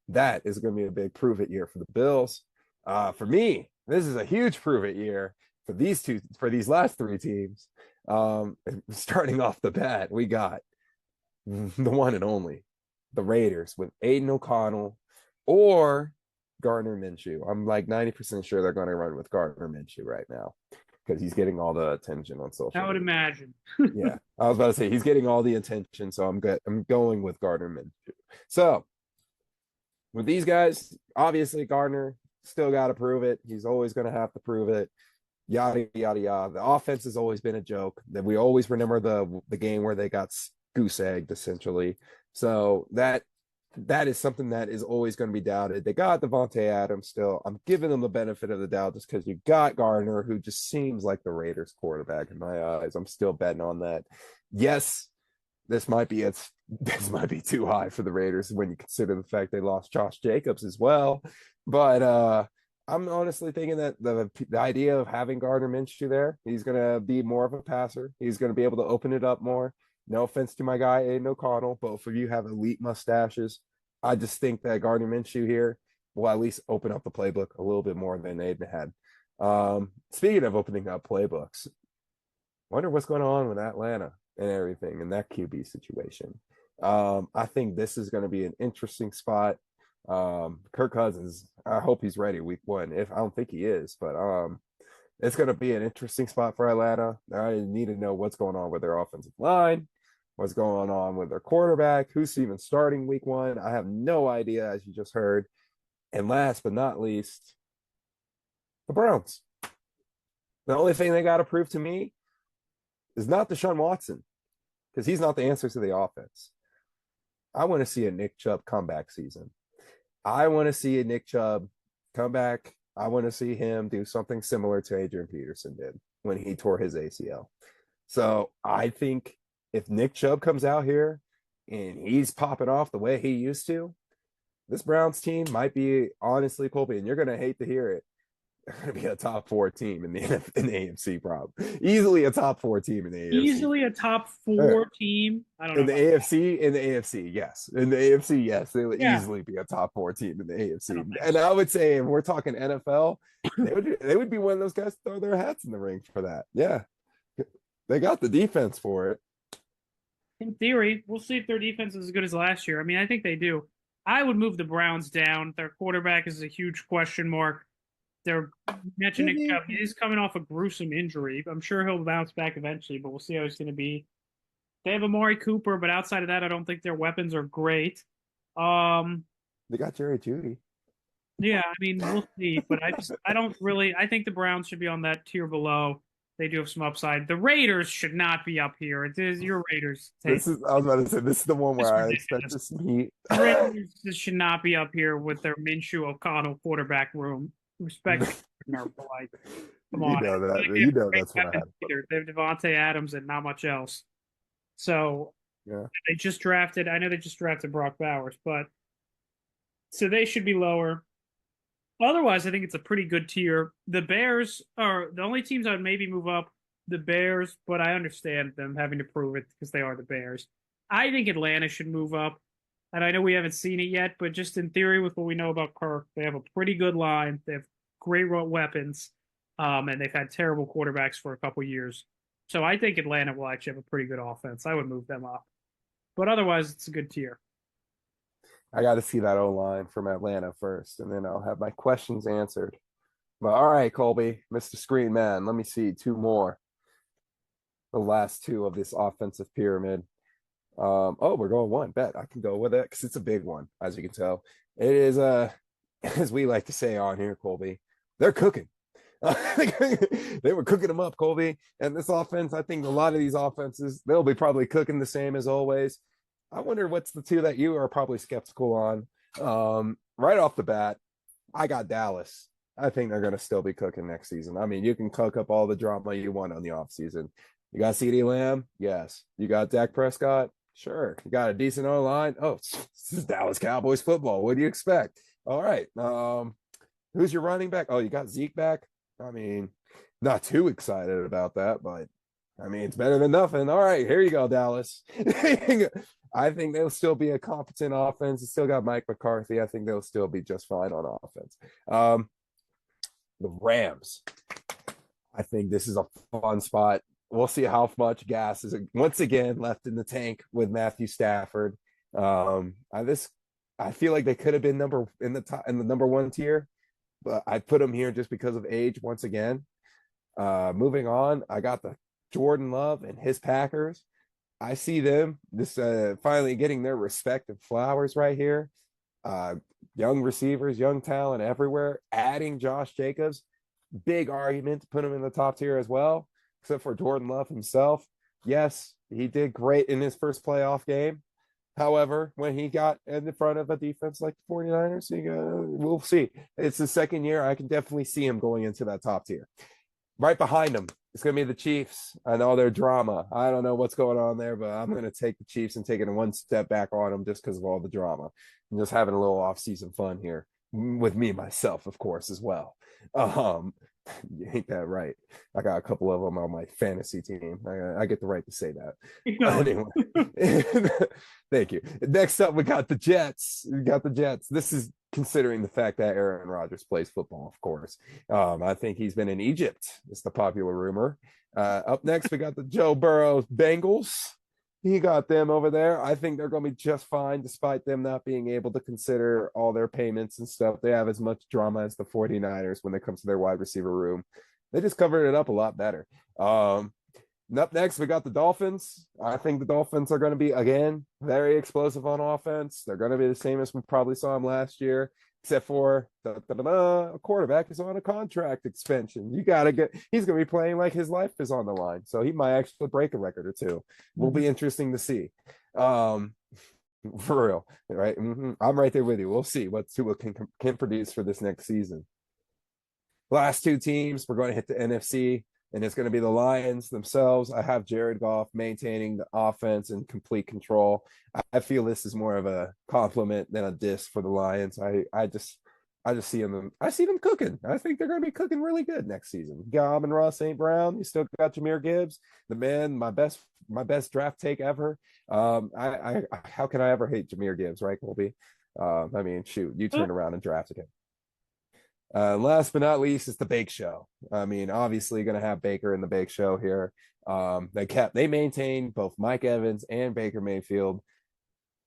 that is going to be a big prove it year for the Bills. For me, this is a huge prove it year for these last 3 teams. Starting off the bat, we got the one and only, the Raiders with Aiden O'Connell or Gardner Minshew. I'm like 90% sure they're going to run with Gardner Minshew right now, because he's getting all the attention on social media. I would imagine. Yeah, I was about to say he's getting all the attention, so I'm good. I'm going with Gardner Minshew. So with these guys, obviously Gardner still got to prove it. He's always going to have to prove it. Yada yada yada. The offense has always been a joke. That we always remember the game where they got goose egged essentially. So that is something that is always going to be doubted. They got Devontae Adams still. I'm giving them the benefit of the doubt just because you got Gardner, who just seems like the Raiders quarterback in my eyes. I'm still betting on that. Yes, this might be too high for the Raiders when you consider the fact they lost Josh Jacobs as well. But I'm honestly thinking that the idea of having Gardner Minshew there, he's going to be more of a passer. He's going to be able to open it up more. No offense to my guy, Aiden O'Connell. Both of you have elite mustaches. I just think that Gardner Minshew here will at least open up the playbook a little bit more than Aiden had. Speaking of opening up playbooks, wonder what's going on with Atlanta and everything in that QB situation. I think this is going to be an interesting spot. Kirk Cousins, I hope he's ready week 1. If I don't think he is, but it's going to be an interesting spot for Atlanta. I need to know what's going on with their offensive line, what's going on with their quarterback, who's even starting week 1. I have no idea, as you just heard. And last but not least, the Browns. The only thing they got to prove to me is not Deshaun Watson, because he's not the answer to the offense. I want to see a Nick Chubb comeback season. I want to see a Nick Chubb come back. I want to see him do something similar to Adrian Peterson did when he tore his ACL. So I think if Nick Chubb comes out here and he's popping off the way he used to, this Browns team might be, honestly, Colby, and you're going to hate to hear it, they're going to be a top four team in the AFC, probably easily a top four team in the AFC. Easily a top four team. I don't know In the about AFC, in the AFC, yes. In the AFC, yes, they would yeah. easily be a top four team in the I AFC. don't think And so. I would say if we're talking NFL, they would be one of those guys to throw their hats in the ring for that. Yeah. They got the defense for it. In theory, we'll see if their defense is as good as last year. I mean, I think they do. I would move the Browns down. Their quarterback is a huge question mark. They're mentioning Nick Chubb. He's coming off a gruesome injury. I'm sure he'll bounce back eventually, but we'll see how he's going to be. They have Amari Cooper, but outside of that, I don't think their weapons are great. Um, They got Jerry Judy. yeah, I mean, we'll see, but I don't really, I think the Browns should be on that tier below. They do have some upside. The Raiders should not be up here. It is your Raiders take. I was about to say, this is the one It's where I expect ridiculous. to see. The Raiders should not be up here with their Minshew O'Connell quarterback room. Respect, but like, come You on. know It's not that. like they have You know great that's what I weapons had. either. They have Devontae Adams and not much else. So Yeah. they just drafted. I know they just drafted Brock Bowers, but so they should be lower. Otherwise, I think it's a pretty good tier. The Bears are the only teams I would maybe move up. The Bears, but I understand them having to prove it because they are the Bears. I think Atlanta should move up. And I know we haven't seen it yet, but just in theory, with what we know about Kirk, they have a pretty good line. They have great weapons, and they've had terrible quarterbacks for a couple years. So I think Atlanta will actually have a pretty good offense. I would move them up. But otherwise, it's a good tier. I got to see that O line from Atlanta first, and then I'll have my questions answered. But all right, Colby, Mr. Screen Man, let me see two more. The last two of this offensive pyramid. Oh, we're going one. Bet I can go with it because it's a big one, as you can tell. It is as we like to say on here, Colby, they're cooking. They were cooking them up, Colby. And this offense, I think a lot of these offenses, they'll be probably cooking the same as always. I wonder what's the two that you are probably skeptical on. Right off the bat, I got Dallas. I think they're going to still be cooking next season. I mean, you can cook up all the drama you want on the offseason. You got CeeDee Lamb? Yes. You got Dak Prescott? Sure. You got a decent O line? Oh, this is Dallas Cowboys football. What do you expect? All right. Who's your running back? Oh, you got Zeke back? I mean, not too excited about that, but I mean, it's better than nothing. All right, here you go, Dallas. I think they'll still be a competent offense. It's still got Mike McCarthy. I think they'll still be just fine on offense. The Rams. I think this is a fun spot. We'll see how much gas is once again left in the tank with Matthew Stafford. I feel like they could have been in the number one tier, but I put them here just because of age once again. Moving on, I got the Jordan Love and his Packers. I see them finally getting their respective flowers right here. Young receivers, young talent everywhere. Adding Josh Jacobs, big argument to put him in the top tier as well, except for Jordan Love himself. Yes, he did great in his first playoff game. However, when he got in the front of a defense like the 49ers, we'll see. It's the second year. I can definitely see him going into that top tier. Right behind him, it's going to be the Chiefs. I know their drama. I don't know what's going on there, but I'm going to take the Chiefs and take it one step back on them just because of all the drama. And just having a little off-season fun here with me, myself, of course, as well. Ain't that right? I got a couple of them on my fantasy team. I get the right to say that. Keep going. Anyway, thank you. Next up, we got the Jets. This is considering the fact that Aaron Rodgers plays football, of course. I think he's been in Egypt. It's the popular rumor. Up next, we got the Joe Burrow Bengals. He got them over there. I think they're going to be just fine, despite them not being able to consider all their payments and stuff. They have as much drama as the 49ers when it comes to their wide receiver room. They just covered it up a lot better. Up next, we got the Dolphins. I think the Dolphins are going to be, again, very explosive on offense. They're going to be the same as we probably saw them last year, except for a quarterback is on a contract extension. He's going to be playing like his life is on the line. So he might actually break a record or two. Will be interesting to see. For real, right? I'm right there with you. We'll see what Tua can produce for this next season. Last two teams, we're going to hit the NFC, and it's going to be the Lions themselves. I have Jared Goff maintaining the offense and complete control. I feel this is more of a compliment than a diss for the Lions. I just see them. I see them cooking. I think they're going to be cooking really good next season. You got Amon-Ra St. Brown. You still got Jahmyr Gibbs, the man, my best draft take ever. How can I ever hate Jahmyr Gibbs, right, Colby? I mean, shoot, you turned around and drafted him. Last but not least, it's the Bake Show. I mean, obviously, going to have Baker in the Bake Show here. They maintained both Mike Evans and Baker Mayfield.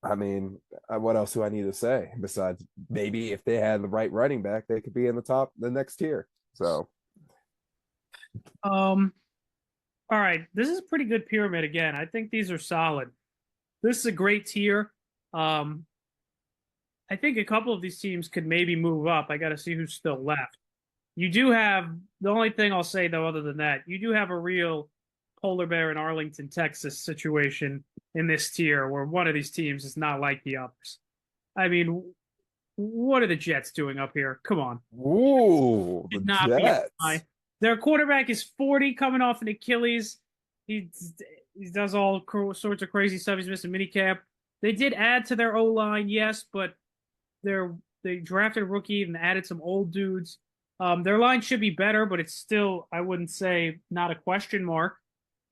I mean, what else do I need to say besides maybe if they had the right running back, they could be in the next tier. So, All right, this is a pretty good pyramid again. I think these are solid. This is a great tier. I think a couple of these teams could maybe move up. I got to see who's still left. You do have the only thing I'll say though, other than that, you do have a real polar bear in Arlington, Texas situation in this tier where one of these teams is not like the others. I mean, what are the Jets doing up here? Come on. ooh, the Should not be high. Jets. Their quarterback is 40 coming off an Achilles. He he does all sorts of crazy stuff. He's missing minicamp. They did add to their O line, yes, but they drafted a rookie and added some old dudes. Their line should be better, but it's still, I wouldn't say, not a question mark.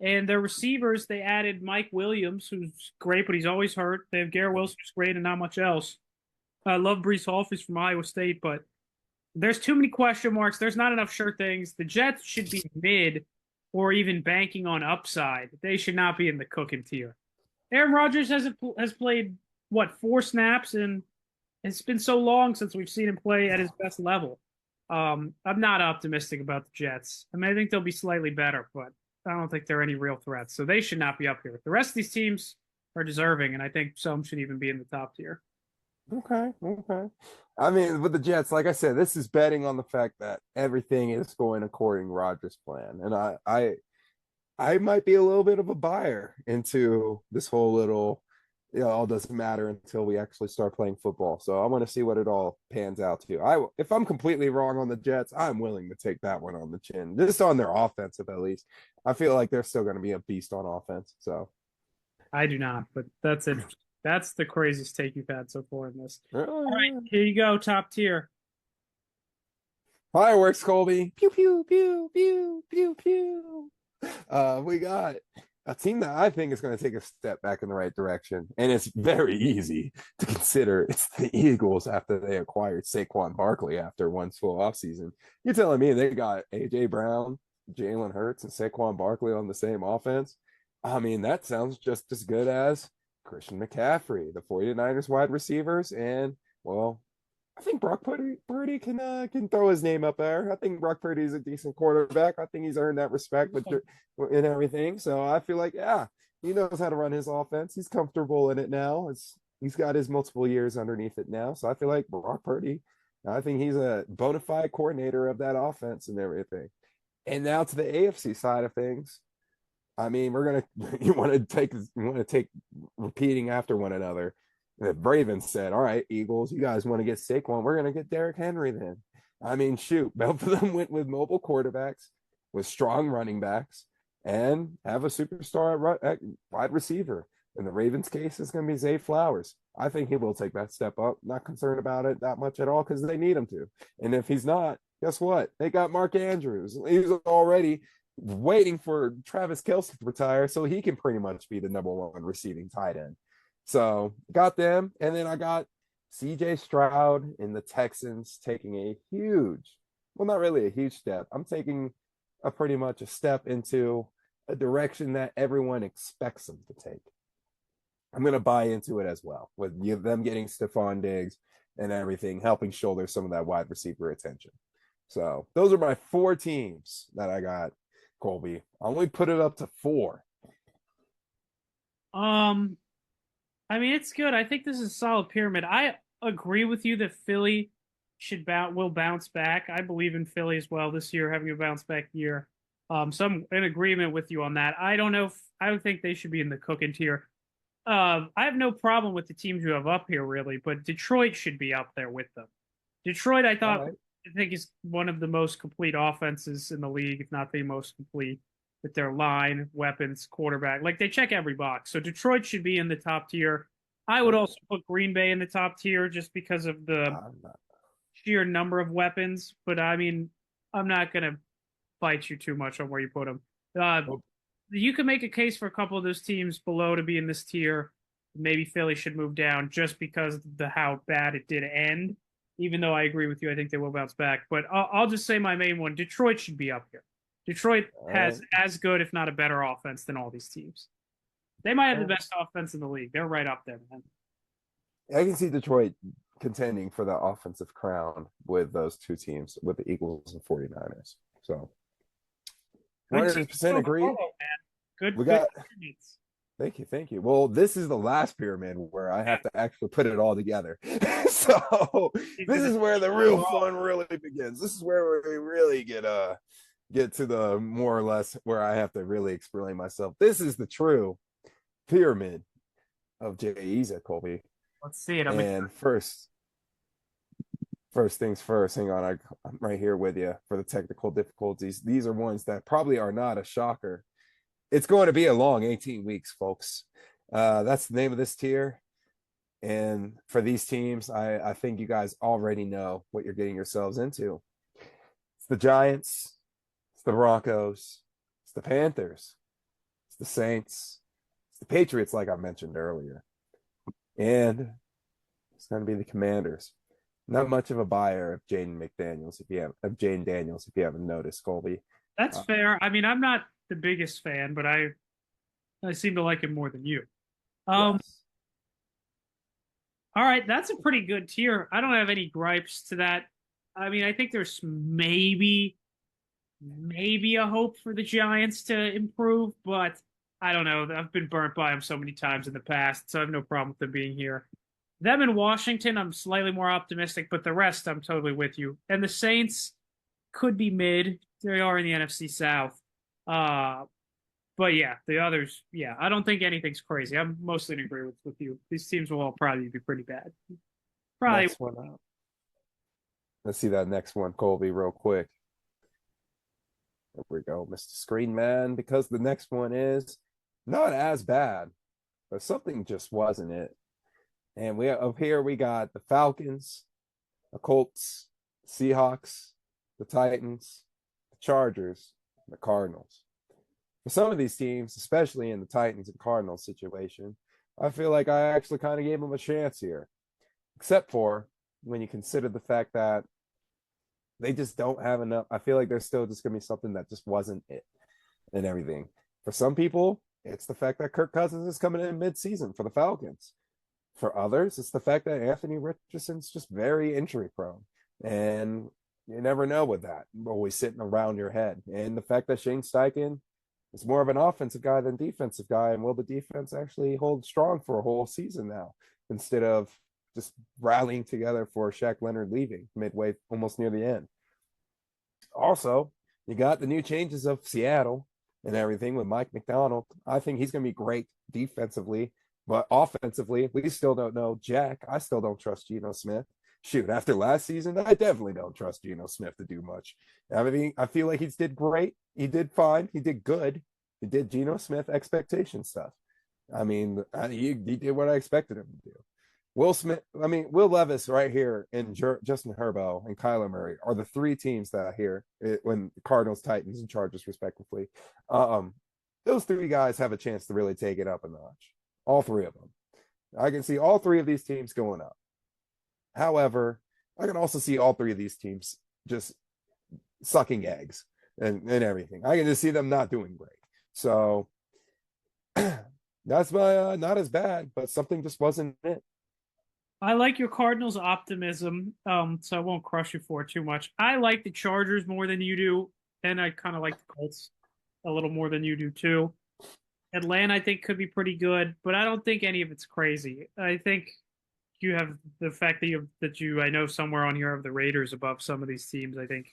And their receivers, they added Mike Williams, who's great, but he's always hurt. They have Garrett Wilson, who's great, and not much else. I love Brees Hall, who's from Iowa State, but there's too many question marks. There's not enough sure things. The Jets should be mid or even banking on upside. They should not be in the cooking tier. Aaron Rodgers has played what 4 snaps, and it's been so long since we've seen him play at his best level. I'm not optimistic about the Jets. I mean, I think they'll be slightly better, but I don't think they're any real threats. So they should not be up here. The rest of these teams are deserving, and I think some should even be in the top tier. Okay, okay. I mean, with the Jets, like I said, this is betting on the fact that everything is going according to Rodgers' plan, and I might be a little bit of a buyer into this whole little, all doesn't matter until we actually start playing football. So I want to see what it all pans out to. If I'm completely wrong on the Jets, I'm willing to take that one on the chin, just on their offensive at least. I feel like they're still going to be a beast on offense. So I do not, but that's it. That's the craziest take you've had so far in this. All right, uh, here you go, top tier. fireworks, Colby. Pew pew pew pew pew pew. We got a team that I think is going to take a step back in the right direction, and it's very easy to consider. It's the Eagles after they acquired Saquon Barkley after one full offseason. You're telling me they got AJ Brown, Jalen Hurts, and Saquon Barkley on the same offense? I mean, that sounds just as good as Christian McCaffrey, the 49ers wide receivers, and well, I think Brock Purdy can throw his name up there. I think Brock Purdy is a decent quarterback. I think he's earned that respect and everything. So I feel like, yeah, he knows how to run his offense. He's comfortable in it now. He's got his multiple years underneath it now. So I feel like Brock Purdy, I think he's a bona fide coordinator of that offense and everything. And now to the AFC side of things. I mean, you want to take repeating after one another. The Ravens said, "All right, Eagles, you guys want to get Saquon? We're going to get Derrick Henry then." I mean, shoot, both of them went with mobile quarterbacks, with strong running backs, and have a superstar at wide receiver. In the Ravens' case, it's going to be Zay Flowers. I think he will take that step up. Not concerned about it that much at all because they need him to. And if he's not, guess what? They got Mark Andrews. He's already waiting for Travis Kelce to retire so he can pretty much be the number one receiving tight end. So got them, and then I got CJ Stroud and the Texans taking a huge, well, not really a huge step. I'm taking a pretty much a step into a direction that everyone expects them to take. I'm going to buy into it as well with them getting Stephon Diggs and everything, helping shoulder some of that wide receiver attention. So those are my 4 teams that I got, Colby. I only put it up to 4. I mean, it's good. I think this is a solid pyramid. I agree with you that Philly will bounce back. I believe in Philly as well this year, having a bounce back year. So I'm in agreement with you on that. I don't know if I would think they should be in the cooking tier. I have no problem with the teams you have up here, really, but Detroit should be up there with them. Detroit, All right. I think is one of the most complete offenses in the league, if not the most complete, with their line, weapons, quarterback. Like they check every box. So Detroit should be in the top tier. I would Okay. also put Green Bay in the top tier just because of the I'm not. sheer number of weapons. But I mean, I'm not gonna fight you too much on where you put them. Uh, Oh, you can make a case for a couple of those teams below to be in this tier. Maybe Philly should move down just because of the how bad it did end. Even though I agree with you, I think they will bounce back. But I'll just say my main one: Detroit should be up here. Detroit all has right. as good, if not a better, offense than all these teams. They might have the Well, best offense in the league. They're right up there, man. I can see Detroit contending for the offensive crown with those two teams, with the Eagles and 49ers. So Good teams 100% agree. overall, man. We Good got, teammates. thank you, thank you. Well, this is the last pyramid where I Yeah, have to actually put it all together. So this because is it's where the real overall. fun really begins. This is where we really get to the more or less where I have to really explain myself. This is the true pyramid of J-IZA, Colby. Let's see it. And first things first, hang on, I'm right here with you for the technical difficulties. These are ones that probably are not a shocker. It's going to be a long 18 weeks, folks. That's the name of this tier. And for these teams, I think you guys already know what you're getting yourselves into. It's the Giants, it's the Broncos, it's the Panthers, it's the Saints, it's the Patriots, like I mentioned earlier. And it's going to be the Commanders. Not much of a buyer of Jane Daniels, if you haven't noticed, Colby. That's Uh, fair. I mean, I'm not the biggest fan, but I seem to like him more than you. Um, yes. all right, that's a pretty good tier. I don't have any gripes to that. I mean, I think there's maybe a hope for the Giants to improve, but I don't know. I've been burnt by them so many times in the past, so I have no problem with them being here. Them in Washington, I'm slightly more optimistic, but the rest, I'm totally with you. And the Saints could be mid. They are in the NFC South. Uh, but yeah, the others, yeah, I don't think anything's crazy. I'm mostly in agreement with you. These teams will all probably be pretty bad. Probably. Next one up. Let's see that next one, Colby, real quick. There we go, Mr. Screen Man, because the next one is not as bad, but something just wasn't it. And we up here we got the Falcons, the Colts, Seahawks, the Titans, the Chargers, the Cardinals. For some of these teams, especially in the Titans and Cardinals situation, I feel like I actually kind of gave them a chance here, except for when you consider the fact that they just don't have enough. I feel like there's still just going to be something that just wasn't it and everything. For some people, it's the fact that Kirk Cousins is coming in mid-season for the Falcons. For others, it's the fact that Anthony Richardson's just very injury prone. And you never know with that, always sitting around your head. And the fact that Shane Steichen is more of an offensive guy than defensive guy. And will the defense actually hold strong for a whole season now instead of just rallying together for Shaq Leonard leaving midway, almost near the end? Also, you got the new changes of Seattle and everything with Mike McDonald. I think he's going to be great defensively, but offensively, we still don't know Jack. I still don't trust Geno Smith. Shoot, after last season, I definitely don't trust Geno Smith to do much. I mean, I feel like he did great. He did fine. He did good. He did Geno Smith expectation stuff. I mean, he did what I expected him to do. Will Levis right here and Justin Herbo and Kyler Murray are the three teams that I hear when Cardinals, Titans, and Chargers, respectively. Um, those three guys have a chance to really take it up a notch. All three of them. I can see all three of these teams going up. However, I can also see all three of these teams just sucking eggs and everything. I can just see them not doing great. So that's my not as bad, but something just wasn't it. I like your Cardinals' optimism, so I won't crush you for it too much. I like the Chargers more than you do, and I kind of like the Colts a little more than you do too. Atlanta, I think, could be pretty good, but I don't think any of it's crazy. I think you have the fact that you I know somewhere on here have the Raiders above some of these teams. I think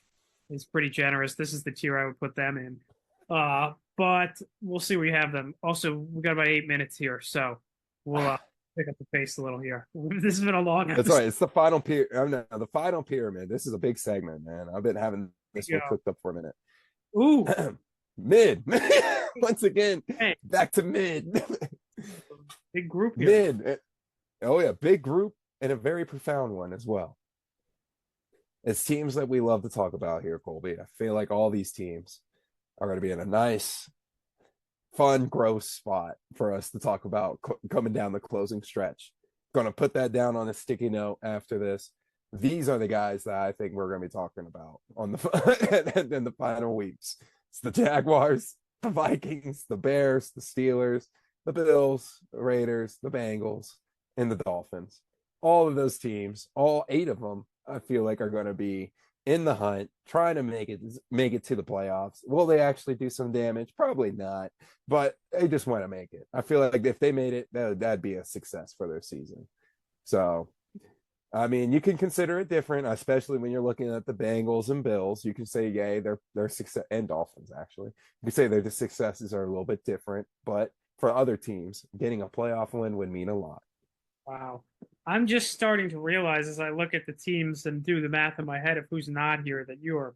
is pretty generous. This is the tier I would put them in. But we'll see where you have them. Also, we got about 8 minutes here, so we'll pick up the pace a little here. This has been a long That's episode. right. It's the final the final pyramid. This is a big segment, man. I've been having this one Go. cooked up for a Ooh, minute. Mid. Once again, hey, back to mid. big group here. Mid. Oh yeah, big group and a very profound one as well. It's teams that we love to talk about here, Colby. I feel like all these teams are going to be in a nice, fun, gross spot for us to talk about coming down the closing stretch. Going to put that down on a sticky note after this. These are the guys that I think we're going to be talking about on the in the final weeks. It's the Jaguars, the Vikings, the Bears, the Steelers, the Bills, the Raiders, the Bengals, and the Dolphins. All of those teams, all 8 of them, I feel like are going to be in the hunt, trying to make it to the playoffs. Will they actually do some damage? Probably not, but they just want to make it. I feel like if they made it, that'd be a success for their season. So, I mean, you can consider it different, especially when you're looking at the Bengals and Bills. You can say, yay, their success, and Dolphins actually. You can say their successes are a little bit different, but for other teams, getting a playoff win would mean a lot. Wow. I'm just starting to realize as I look at the teams and do the math in my head of who's not here that you are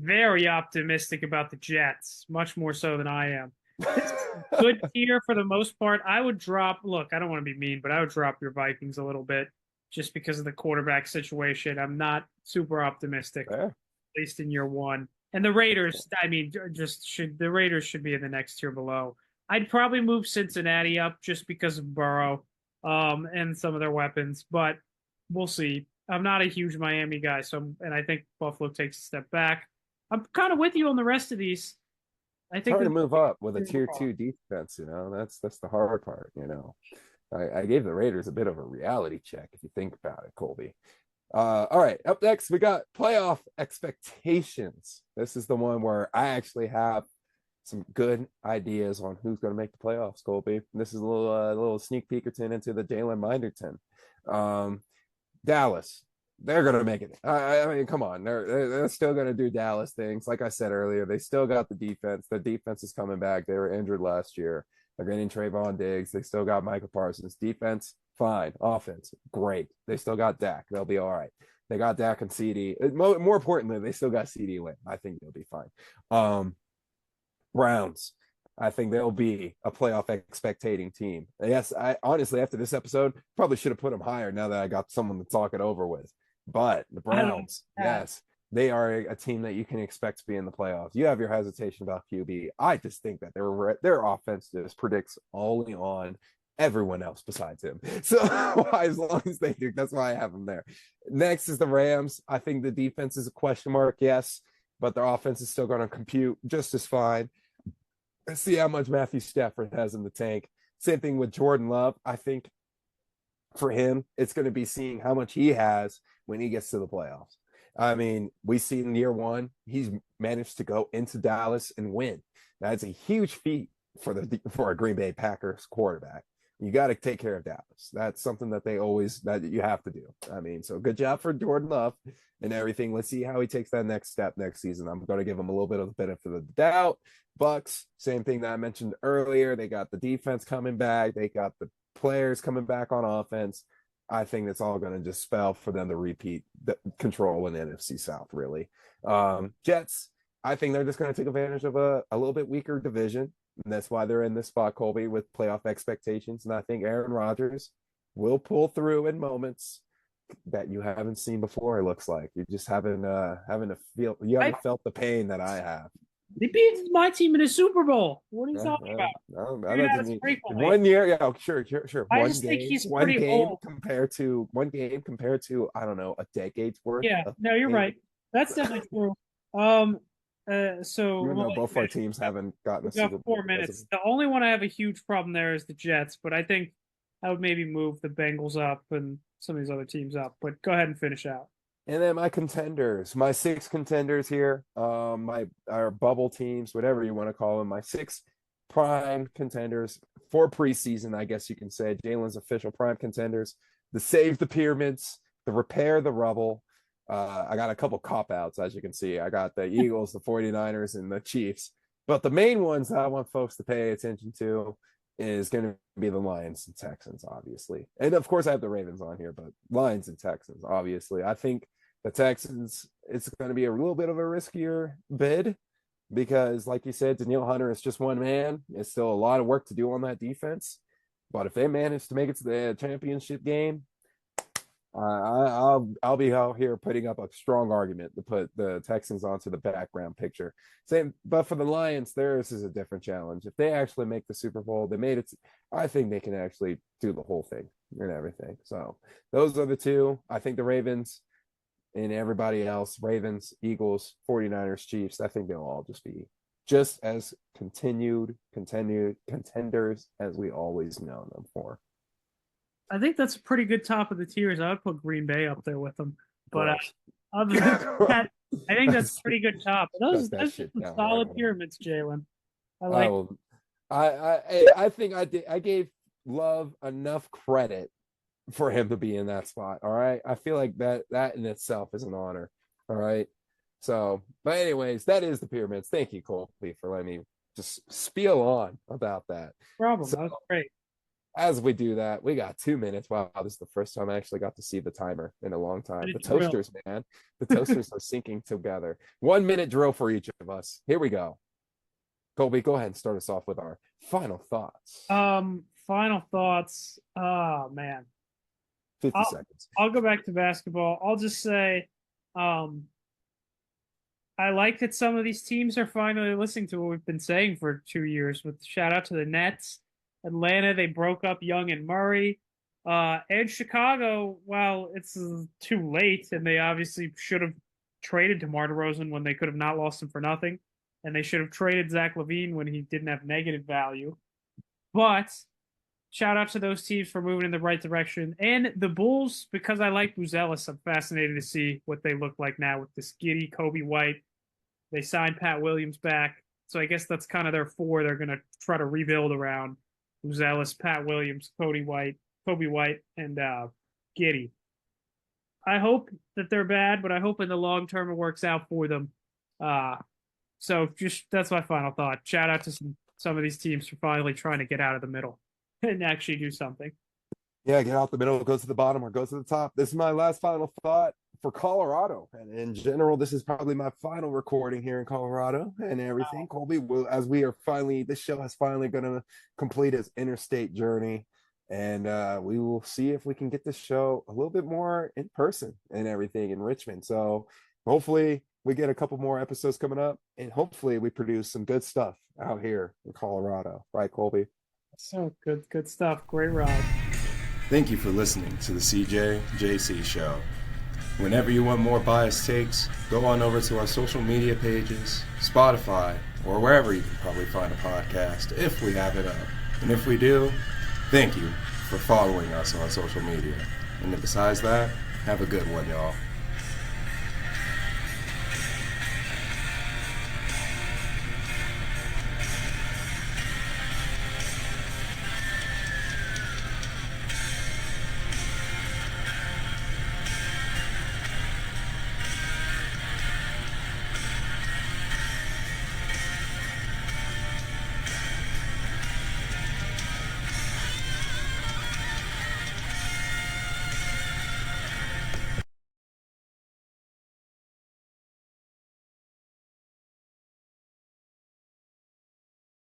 very optimistic about the Jets, much more so than I am. This is a good tier for the most part. I would drop, look, I don't want to be mean, but I would drop your Vikings a little bit just because of the quarterback situation. I'm not super optimistic, Fair. at least in year one. And the Raiders, I mean, the Raiders should be in the next tier below. I'd probably move Cincinnati up just because of Burrow and some of their weapons, but we'll see. I'm not a huge Miami guy, and I think Buffalo takes a step back. I'm kind of with you on the rest of these. I It's think hard to that move up with a tier 2 defense, That's the hard part. I gave the Raiders a bit of a reality check if you think about it, Colby. All right, up next we got playoff expectations. This is the one where I actually have some good ideas on who's going to make the playoffs, Colby. This is a little sneak peekerton into the Jalen Minderton. Dallas, they're going to make it. I mean, come on, they're still going to do Dallas things. Like I said earlier, they still got the defense. The defense is coming back. They were injured last year. They're getting Trayvon Diggs. They still got Michael Parsons. Defense, fine. Offense, great. They still got Dak. They'll be all right. They got Dak and CD. More importantly, they still got CD Lamb. I think they'll be fine. Browns, I think they'll be a playoff expectating team. Yes, I honestly, after this episode, probably should have put them higher now that I got someone to talk it over with. But the Browns, yes, they are a team that you can expect to be in the playoffs. You have your hesitation about QB. I just think that their offense just predicts only on everyone else besides him. So as long as they do, that's why I have them there. Next is the Rams. I think the defense is a question mark, yes, but their offense is still going to compute just as fine. Let's see how much Matthew Stafford has in the tank. Same thing with Jordan Love. I think for him, it's going to be seeing how much he has when he gets to the playoffs. I mean, we see in year one, he's managed to go into Dallas and win. That's a huge feat for a Green Bay Packers quarterback. You got to take care of Dallas. That's something that that you have to do. I mean, so good job for Jordan Love and everything. Let's see how he takes that next step next season. I'm going to give him a little bit of the benefit of the doubt. Bucks, same thing that I mentioned earlier. They got the defense coming back. They got the players coming back on offense. I think that's all going to just spell for them to repeat the control in the NFC South, really. Jets, I think they're just going to take advantage of a little bit weaker division. And that's why they're in this spot, Colby, with playoff expectations. And I think Aaron Rodgers will pull through in moments that you haven't seen before. It looks like you just haven't felt the pain that I have. They beat my team in a Super Bowl. What are you talking about? No, I that doesn't mean 1 year. Yeah, sure. I just think he's pretty old. compared to I don't know, a decade's worth. Yeah, no, you're right. That's definitely true. So even though both our teams haven't gotten a Super Bowl. 4 minutes. The only one I have a huge problem there is the Jets, but I think I would maybe move the Bengals up and some of these other teams up. But go ahead and finish out. And then my 6 contenders here, our bubble teams, whatever you want to call them, my 6 prime contenders for preseason, I guess you can say. Jalen's official prime contenders: the save the pyramids, the repair the rubble. I got a couple cop outs, as you can see. I got the Eagles, the 49ers, and the Chiefs. But the main ones that I want folks to pay attention to is going to be the Lions and Texans, obviously. And of course, I have the Ravens on here, but Lions and Texans, obviously. I think the Texans, it's going to be a little bit of a riskier bid because, like you said, Danielle Hunter is just one man. It's still a lot of work to do on that defense. But if they manage to make it to the championship game, I'll be out here putting up a strong argument to put the Texans onto the background picture. Same, but for the Lions, theirs is a different challenge. If they actually make the Super Bowl, they made it. I think they can actually do the whole thing and everything. So those are the two. I think the Ravens and everybody else, Ravens, Eagles, 49ers, Chiefs, I think they'll all just be just as continued contenders as we always know them for. I think that's a pretty good top of the tiers. I would put Green Bay up there with them. But Gross. other than that, I think that's a pretty good top. Those That's are shit some down solid right pyramids, Jalen. I I like. will. I think I did. I gave Love enough credit for him to be in that spot. All right. I feel like that in itself is an honor. All right. So, but anyways, that is the pyramids. Thank you, Colby, for letting me just spiel on about that. Problem. So, That was great. as we do that, we got 2 minutes. Wow, this is the first time I actually got to see the timer in a long time. The toasters, man. The toasters are syncing together. 1 minute drill for each of us. Here we go. Colby, go ahead and start us off with our final thoughts. Final thoughts. Oh man. 50 seconds. I'll go back to basketball. I'll just say, I like that some of these teams are finally listening to what we've been saying for 2 years. With shout out to the Nets. Atlanta, they broke up Young and Murray. And Chicago, well, it's too late, and they obviously should have traded DeMar DeRozan when they could have not lost him for nothing. And they should have traded Zach LaVine when he didn't have negative value. But shout out to those teams for moving in the right direction. And the Bulls, because I like Buzelis, I'm fascinated to see what they look like now with this Giddy, Kobe White. They signed Pat Williams back. So I guess that's kind of their four they're going to try to rebuild around. Buzelis, Pat Williams, Kobe White, and Giddy. I hope that they're bad, but I hope in the long term it works out for them. So just that's my final thought. Shout out to some of these teams for finally trying to get out of the middle and actually do something. Yeah, get out the middle, go to the bottom, or go to the top. This is my last final thought for Colorado. And in general, this is probably my final recording here in Colorado and everything. Wow. Colby, as we are finally, this show is finally going to complete its interstate journey. And we will see if we can get this show a little bit more in person and everything in Richmond. So hopefully we get a couple more episodes coming up, and hopefully we produce some good stuff out here in Colorado. Right, Colby? So good stuff. Great ride. Thank you for listening to the CJJC Show. Whenever you want more biased takes, go on over to our social media pages, Spotify, or wherever you can probably find a podcast, if we have it up. And if we do, thank you for following us on social media. And besides that, have a good one, y'all.